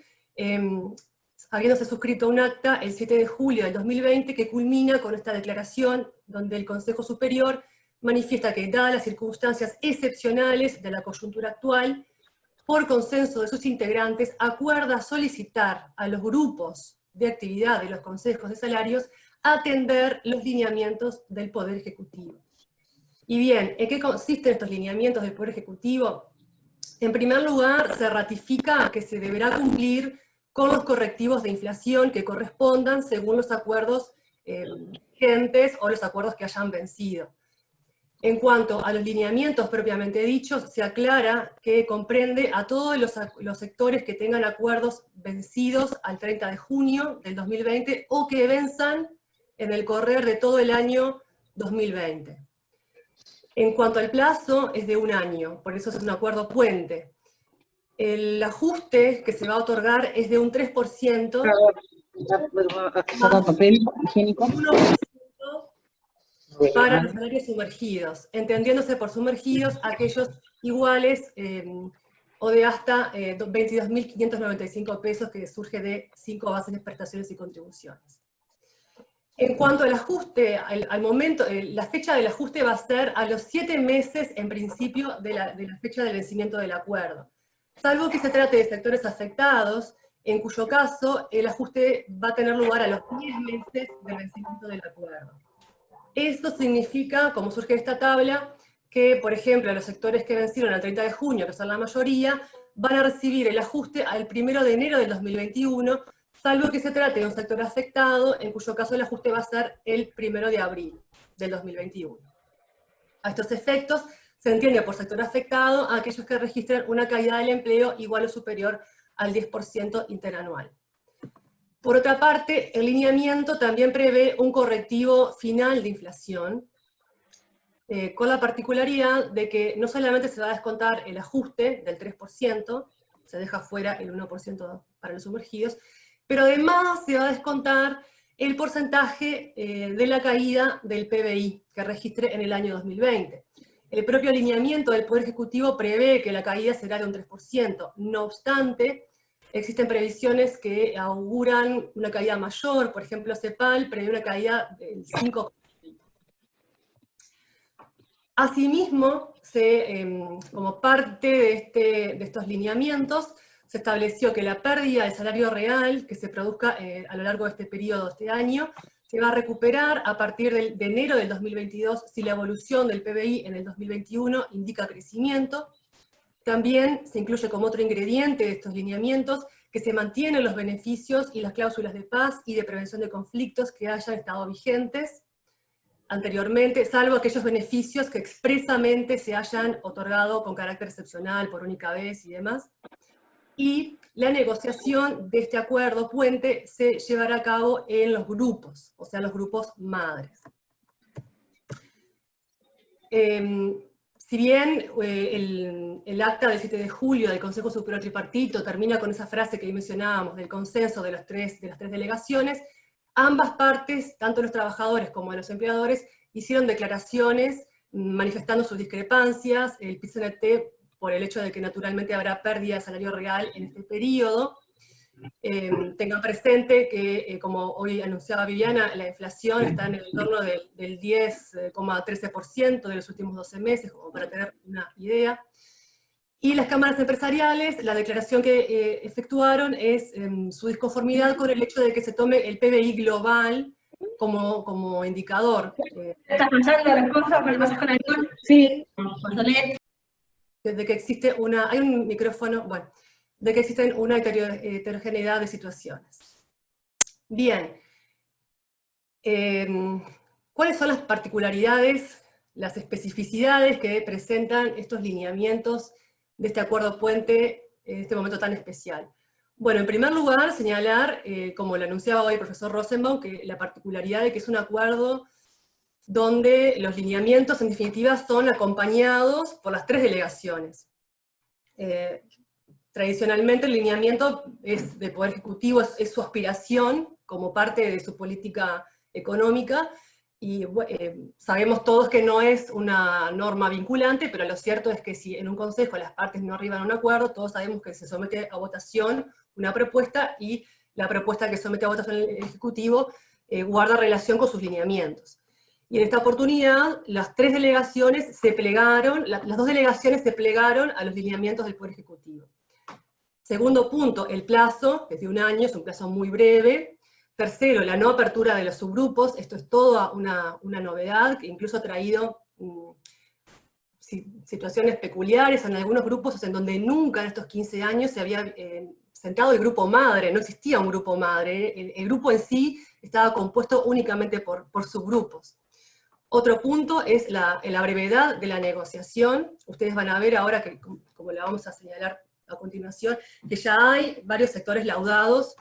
habiéndose suscrito un acta el 7 de julio del 2020 que culmina con esta declaración donde el Consejo Superior manifiesta que, dadas las circunstancias excepcionales de la coyuntura actual, por consenso de sus integrantes, acuerda solicitar a los grupos de actividad de los consejos de salarios atender los lineamientos del Poder Ejecutivo. Y bien, ¿en qué consisten estos lineamientos del Poder Ejecutivo? En primer lugar, se ratifica que se deberá cumplir con los correctivos de inflación que correspondan según los acuerdos vigentes o los acuerdos que hayan vencido. En cuanto a los lineamientos propiamente dichos, se aclara que comprende a todos los sectores que tengan acuerdos vencidos al 30 de junio del 2020 o que venzan en el correr de todo el año 2020. En cuanto al plazo, es de 1 año, por eso es un acuerdo puente. El ajuste que se va a otorgar es de un 3% papel higiénico. 1% para los salarios sumergidos, entendiéndose por sumergidos aquellos iguales o de hasta 22.595 pesos que surge de 5 bases de prestaciones y contribuciones. En cuanto al ajuste, al momento, la fecha del ajuste va a ser a los 7 meses en principio de la fecha del vencimiento del acuerdo, salvo que se trate de sectores afectados, en cuyo caso el ajuste va a tener lugar a los 10 meses del vencimiento del acuerdo. Esto significa, como surge de esta tabla, que, por ejemplo, los sectores que vencieron el 30 de junio, que son la mayoría, van a recibir el ajuste al 1 de enero del 2021, salvo que se trate de un sector afectado, en cuyo caso el ajuste va a ser el 1 de abril del 2021. A estos efectos, se entiende por sector afectado a aquellos que registren una caída del empleo igual o superior al 10% interanual. Por otra parte, el lineamiento también prevé un correctivo final de inflación, con la particularidad de que no solamente se va a descontar el ajuste del 3%, se deja fuera el 1% para los sumergidos, pero además se va a descontar el porcentaje de la caída del PBI que registre en el año 2020. El propio alineamiento del Poder Ejecutivo prevé que la caída será de un 3%, no obstante, existen previsiones que auguran una caída mayor, por ejemplo, CEPAL prevé una caída del 5%. Asimismo, como parte de estos lineamientos, se estableció que la pérdida del salario real que se produzca a lo largo de este periodo, este año, se va a recuperar a partir de enero del 2022 si la evolución del PBI en el 2021 indica crecimiento. También se incluye como otro ingrediente de estos lineamientos que se mantienen los beneficios y las cláusulas de paz y de prevención de conflictos que hayan estado vigentes anteriormente, salvo aquellos beneficios que expresamente se hayan otorgado con carácter excepcional por única vez y demás. Y la negociación de este acuerdo puente se llevará a cabo en los grupos, o sea, los grupos madres. Si bien el acta del 7 de julio del Consejo Superior Tripartito termina con esa frase que mencionábamos del consenso de las tres delegaciones, ambas partes, tanto los trabajadores como los empleadores, hicieron declaraciones manifestando sus discrepancias, el PIT-CNT por el hecho de que naturalmente habrá pérdida de salario real en este periodo. Tengan presente que, como hoy anunciaba Viviana, la inflación está en el entorno del 10,13% de los últimos 12 meses, como para tener una idea. Y las cámaras empresariales, la declaración que efectuaron es su disconformidad con el hecho de que se tome el PBI global como indicador. ¿Estás pasando las cosas por el pasaje con alcohol? Sí. De que existe hay un micrófono, bueno, de que existen una heterogeneidad de situaciones. Bien. ¿Cuáles son las particularidades, las especificidades que presentan estos lineamientos de este acuerdo puente en este momento tan especial? Bueno, en primer lugar, señalar, como lo anunciaba hoy el profesor Rosenbaum, que la particularidad de que es un acuerdo donde los lineamientos, en definitiva, son acompañados por las tres delegaciones. Tradicionalmente el lineamiento del Poder Ejecutivo es su aspiración como parte de su política económica, y sabemos todos que no es una norma vinculante, pero lo cierto es que si en un consejo las partes no arriban a un acuerdo, todos sabemos que se somete a votación una propuesta, y la propuesta que somete a votación el Ejecutivo guarda relación con sus lineamientos. Y en esta oportunidad, las tres delegaciones se plegaron, las dos delegaciones se plegaron a los lineamientos del Poder Ejecutivo. Segundo punto, el plazo, que es de 1 año, es un plazo muy breve. Tercero, la no apertura de los subgrupos, esto es toda una novedad, que incluso ha traído situaciones peculiares en algunos grupos en donde nunca en estos 15 años se había sentado el grupo madre, no existía un grupo madre, el grupo en sí estaba compuesto únicamente por subgrupos. Otro punto es la brevedad de la negociación. Ustedes van a ver ahora, que como la vamos a señalar a continuación, que ya hay varios sectores laudados,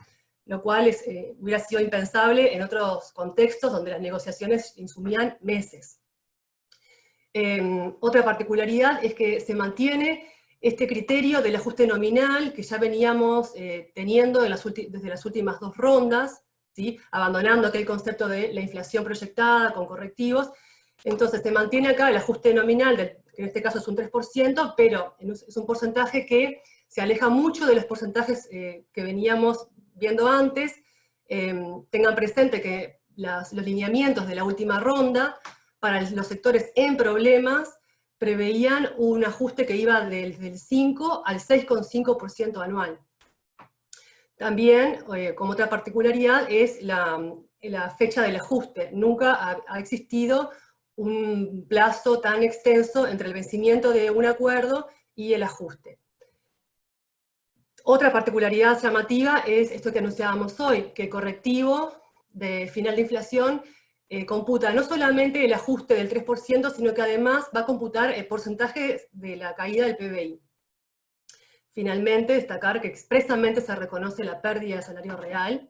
lo cual hubiera sido impensable en otros contextos donde las negociaciones insumían meses. Otra particularidad es que se mantiene este criterio del ajuste nominal que ya veníamos teniendo desde las últimas 2 rondas, ¿sí? Abandonando aquel concepto de la inflación proyectada con correctivos. Entonces se mantiene acá el ajuste nominal, que en este caso es un 3%, pero es un porcentaje que se aleja mucho de los porcentajes que veníamos viendo antes. Tengan presente que los lineamientos de la última ronda para los sectores en problemas preveían un ajuste que iba del 5 al 6,5% anual. También, como otra particularidad, es la fecha del ajuste. Nunca ha existido un plazo tan extenso entre el vencimiento de un acuerdo y el ajuste. Otra particularidad llamativa es esto que anunciábamos hoy, que el correctivo de final de inflación computa no solamente el ajuste del 3%, sino que además va a computar el porcentaje de la caída del PBI. Finalmente, destacar que expresamente se reconoce la pérdida de salario real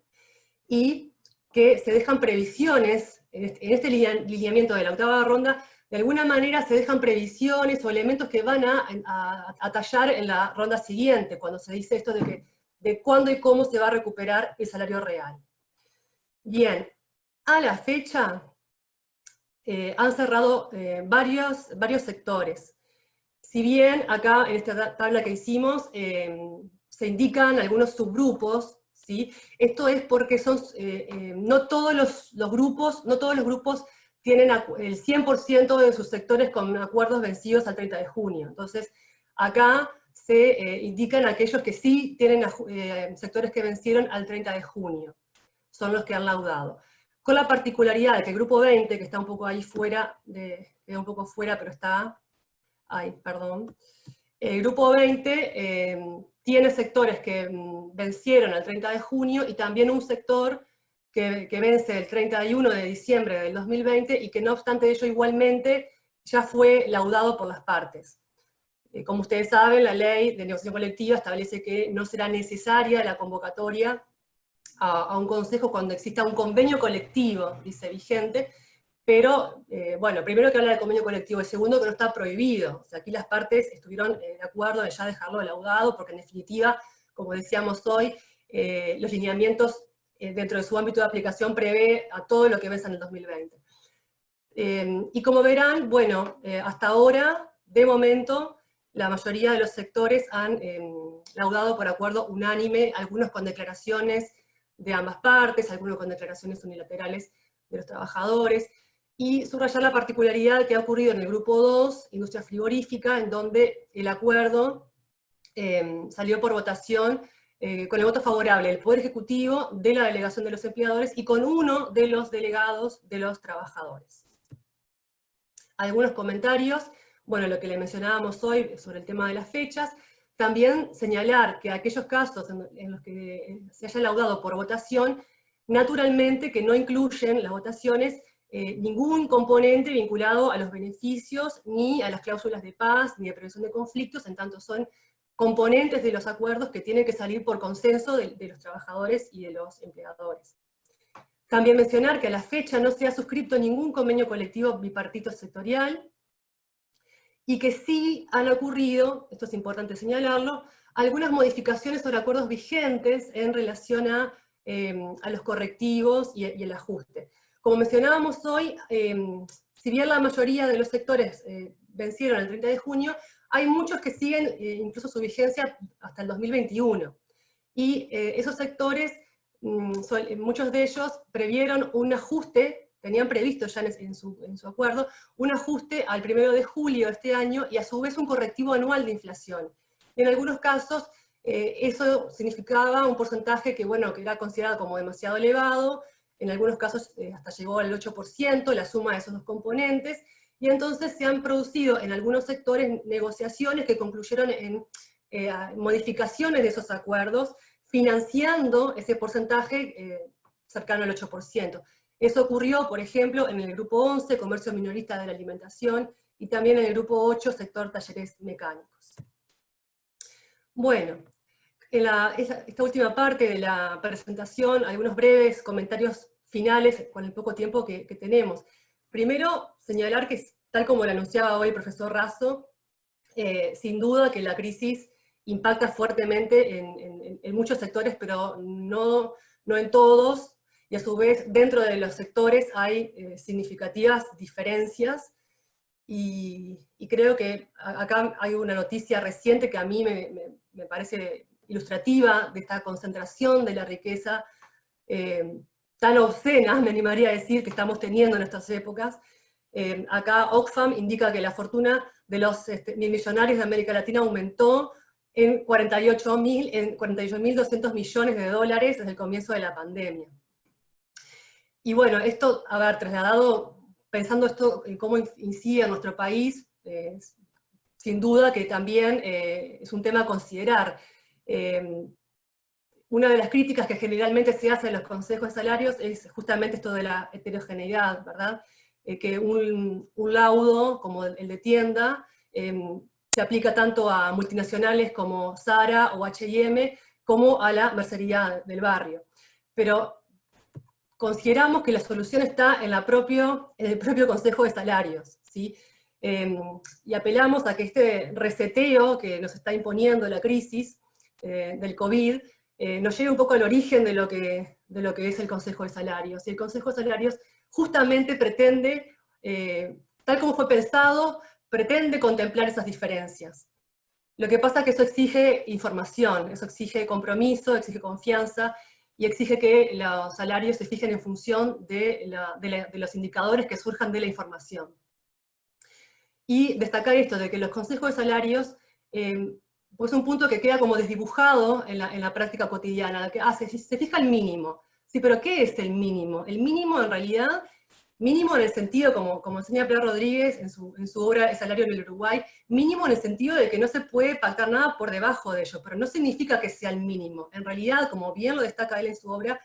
y que se dejan previsiones, en este lineamiento de la octava ronda, de alguna manera se dejan previsiones o elementos que van a tallar en la ronda siguiente, cuando se dice esto de cuándo y cómo se va a recuperar el salario real. Bien, a la fecha han cerrado varios sectores. Si bien acá en esta tabla que hicimos se indican algunos subgrupos, ¿sí? Esto es porque no todos los grupos tienen el 100% de sus sectores con acuerdos vencidos al 30 de junio. Entonces, acá se indican aquellos que sí tienen sectores que vencieron al 30 de junio. Son los que han laudado. Con la particularidad de que el grupo 20, que está un poco ahí fuera, queda un poco fuera, pero está... Ay, perdón. El grupo 20 tiene sectores que vencieron el 30 de junio y también un sector que vence el 31 de diciembre del 2020 y que no obstante ello igualmente ya fue laudado por las partes. Como ustedes saben, la ley de negociación colectiva establece que no será necesaria la convocatoria a un consejo cuando exista un convenio colectivo, dice vigente, pero, bueno, primero que habla de convenio colectivo, y segundo que no está prohibido. O sea, aquí las partes estuvieron de acuerdo de ya dejarlo laudado, porque en definitiva, como decíamos hoy, los lineamientos dentro de su ámbito de aplicación prevé a todo lo que vence en el 2020. Y como verán, bueno, hasta ahora, de momento, la mayoría de los sectores han laudado por acuerdo unánime, algunos con declaraciones de ambas partes, algunos con declaraciones unilaterales de los trabajadores, y subrayar la particularidad que ha ocurrido en el grupo 2, industria frigorífica, en donde el acuerdo salió por votación con el voto favorable del Poder Ejecutivo, de la delegación de los empleadores, y con uno de los delegados de los trabajadores. Algunos comentarios, bueno, lo que le mencionábamos hoy sobre el tema de las fechas, también señalar que aquellos casos en los que se haya laudado por votación, naturalmente que no incluyen las votaciones ningún componente vinculado a los beneficios, ni a las cláusulas de paz, ni de prevención de conflictos, en tanto son componentes de los acuerdos que tienen que salir por consenso de los trabajadores y de los empleadores. También mencionar que a la fecha no se ha suscrito ningún convenio colectivo bipartito sectorial, y que sí han ocurrido, esto es importante señalarlo, algunas modificaciones sobre acuerdos vigentes en relación a los correctivos y el ajuste. Como mencionábamos hoy, si bien la mayoría de los sectores vencieron el 30 de junio, hay muchos que siguen incluso su vigencia hasta el 2021. Y esos sectores, muchos de ellos previeron un ajuste, tenían previsto ya en su acuerdo, un ajuste al 1 de julio de este año y a su vez un correctivo anual de inflación. Y en algunos casos eso significaba un porcentaje que, bueno, que era considerado como demasiado elevado, en algunos casos hasta llegó al 8%, la suma de esos dos componentes, y entonces se han producido en algunos sectores negociaciones que concluyeron en modificaciones de esos acuerdos, financiando ese porcentaje cercano al 8%. Eso ocurrió, por ejemplo, en el grupo 11, comercio minorista de la alimentación, y también en el grupo 8, sector talleres mecánicos. Bueno, en esta última parte de la presentación, algunos breves comentarios finales con el poco tiempo que tenemos. Primero, señalar que, tal como lo anunciaba hoy el profesor Razo, sin duda que la crisis impacta fuertemente en muchos sectores, pero no en todos, y a su vez dentro de los sectores hay significativas diferencias, y creo que acá hay una noticia reciente que a mí me parece ilustrativa de esta concentración de la riqueza tan obscena, me animaría a decir, que estamos teniendo en estas épocas. Acá Oxfam indica que la fortuna de los millonarios de América Latina aumentó en 48.200 millones de dólares desde el comienzo de la pandemia. Y bueno, esto, a ver, trasladado, pensando esto en cómo incide en nuestro país, sin duda que también es un tema a considerar. Una de las críticas que generalmente se hace a los consejos de salarios es justamente esto de la heterogeneidad, ¿verdad? Que un laudo como el de Tienda se aplica tanto a multinacionales como Zara o H&M, como a la mercería del barrio. Pero consideramos que la solución está en el propio Consejo de Salarios, ¿sí? Y apelamos a que este reseteo que nos está imponiendo la crisis del COVID nos lleve un poco al origen de lo que es el Consejo de Salarios. Y el Consejo de Salarios justamente pretende, tal como fue pensado, pretende contemplar esas diferencias. Lo que pasa es que eso exige información, eso exige compromiso, exige confianza, y exige que los salarios se fijen en función de los indicadores que surjan de la información. Y destacar esto, de que los consejos de salarios, pues un punto que queda como desdibujado en la práctica cotidiana, que se fija el mínimo. Sí, pero ¿qué es el mínimo? El mínimo en realidad, mínimo en el sentido, como enseña Pilar Rodríguez en su obra El salario en el Uruguay, mínimo en el sentido de que no se puede pactar nada por debajo de ello, pero no significa que sea el mínimo. En realidad, como bien lo destaca él en su obra,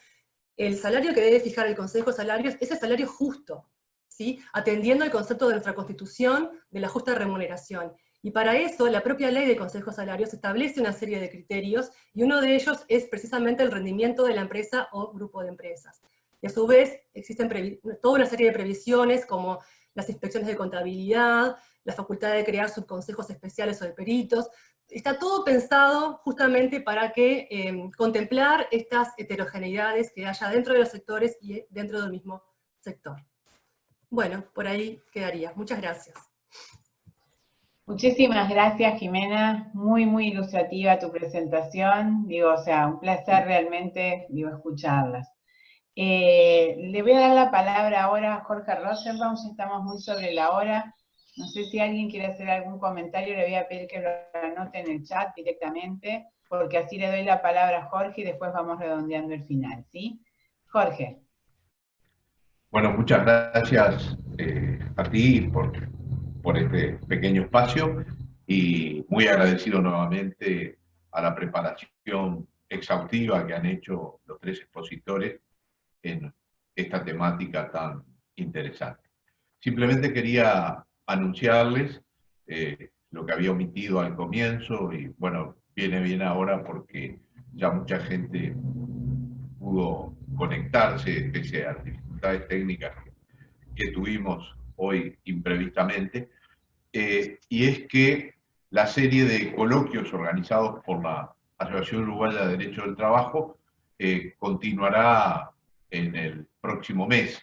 el salario que debe fijar el Consejo de Salarios es el salario justo, ¿sí? Atendiendo el concepto de nuestra Constitución de la justa remuneración. Y para eso, la propia ley de Consejo de Salarios establece una serie de criterios, y uno de ellos es precisamente el rendimiento de la empresa o grupo de empresas. Y a su vez, existen toda una serie de previsiones, como las inspecciones de contabilidad, la facultad de crear subconsejos especiales o de peritos. Está todo pensado justamente para que contemplar estas heterogeneidades que haya dentro de los sectores y dentro del mismo sector. Bueno, por ahí quedaría. Muchas gracias. Muchísimas gracias, Jimena. Muy, muy ilustrativa tu presentación. Digo, o sea, un placer realmente, escucharlas. Le voy a dar la palabra ahora a Jorge Rosenbaum, ya estamos muy sobre la hora. No sé si alguien quiere hacer algún comentario, le voy a pedir que lo anote en el chat directamente, porque así le doy la palabra a Jorge y después vamos redondeando el final, ¿sí? Jorge. Bueno, muchas gracias a ti por este pequeño espacio, y muy agradecido nuevamente a la preparación exhaustiva que han hecho los tres expositores en esta temática tan interesante. Simplemente quería anunciarles lo que había omitido al comienzo, y bueno, viene bien ahora porque ya mucha gente pudo conectarse pese a las dificultades técnicas que tuvimos hoy imprevistamente, y es que la serie de coloquios organizados por la Asociación Uruguaya de Derecho del Trabajo continuará en el próximo mes,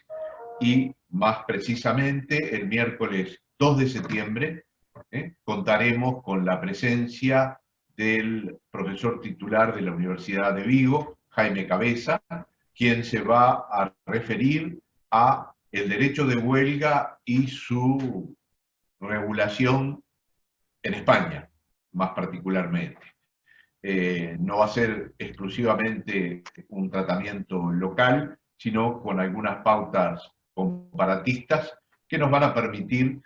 y más precisamente el miércoles 2 de septiembre contaremos con la presencia del profesor titular de la Universidad de Vigo, Jaime Cabeza, quien se va a referir a el derecho de huelga y su regulación en España, más particularmente. No va a ser exclusivamente un tratamiento local, sino con algunas pautas comparatistas que nos van a permitir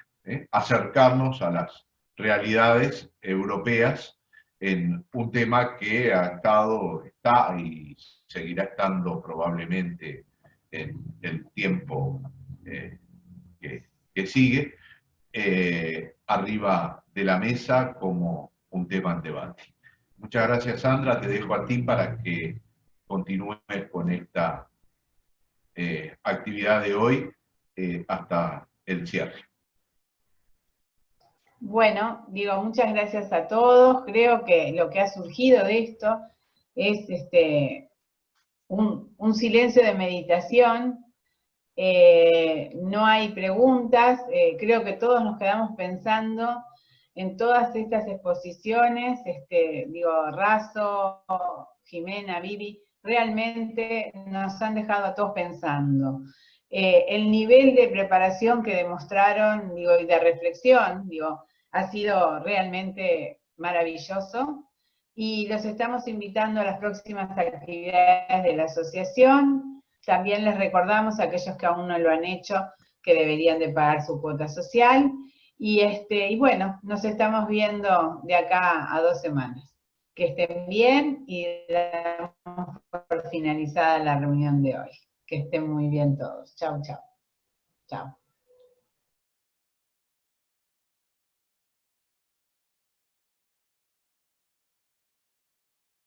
acercarnos a las realidades europeas en un tema que está y seguirá estando probablemente en el tiempo que sigue arriba de la mesa como un tema en debate. Muchas gracias, Sandra. Te dejo a ti para que continúes con esta actividad de hoy hasta el cierre. Bueno, digo, muchas gracias a todos. Creo que lo que ha surgido de esto es un silencio de meditación. No hay preguntas, creo que todos nos quedamos pensando en todas estas exposiciones, digo, Razo, Jimena, Vivi, realmente nos han dejado a todos pensando. El nivel de preparación que demostraron, digo, y de reflexión, digo, ha sido realmente maravilloso, y los estamos invitando a las próximas actividades de la asociación. También les recordamos a aquellos que aún no lo han hecho que deberían de pagar su cuota social, y bueno, nos estamos viendo de acá a 2 semanas. Que estén bien y damos por finalizada la reunión de hoy. Que estén muy bien todos. Chau, chau. Chau.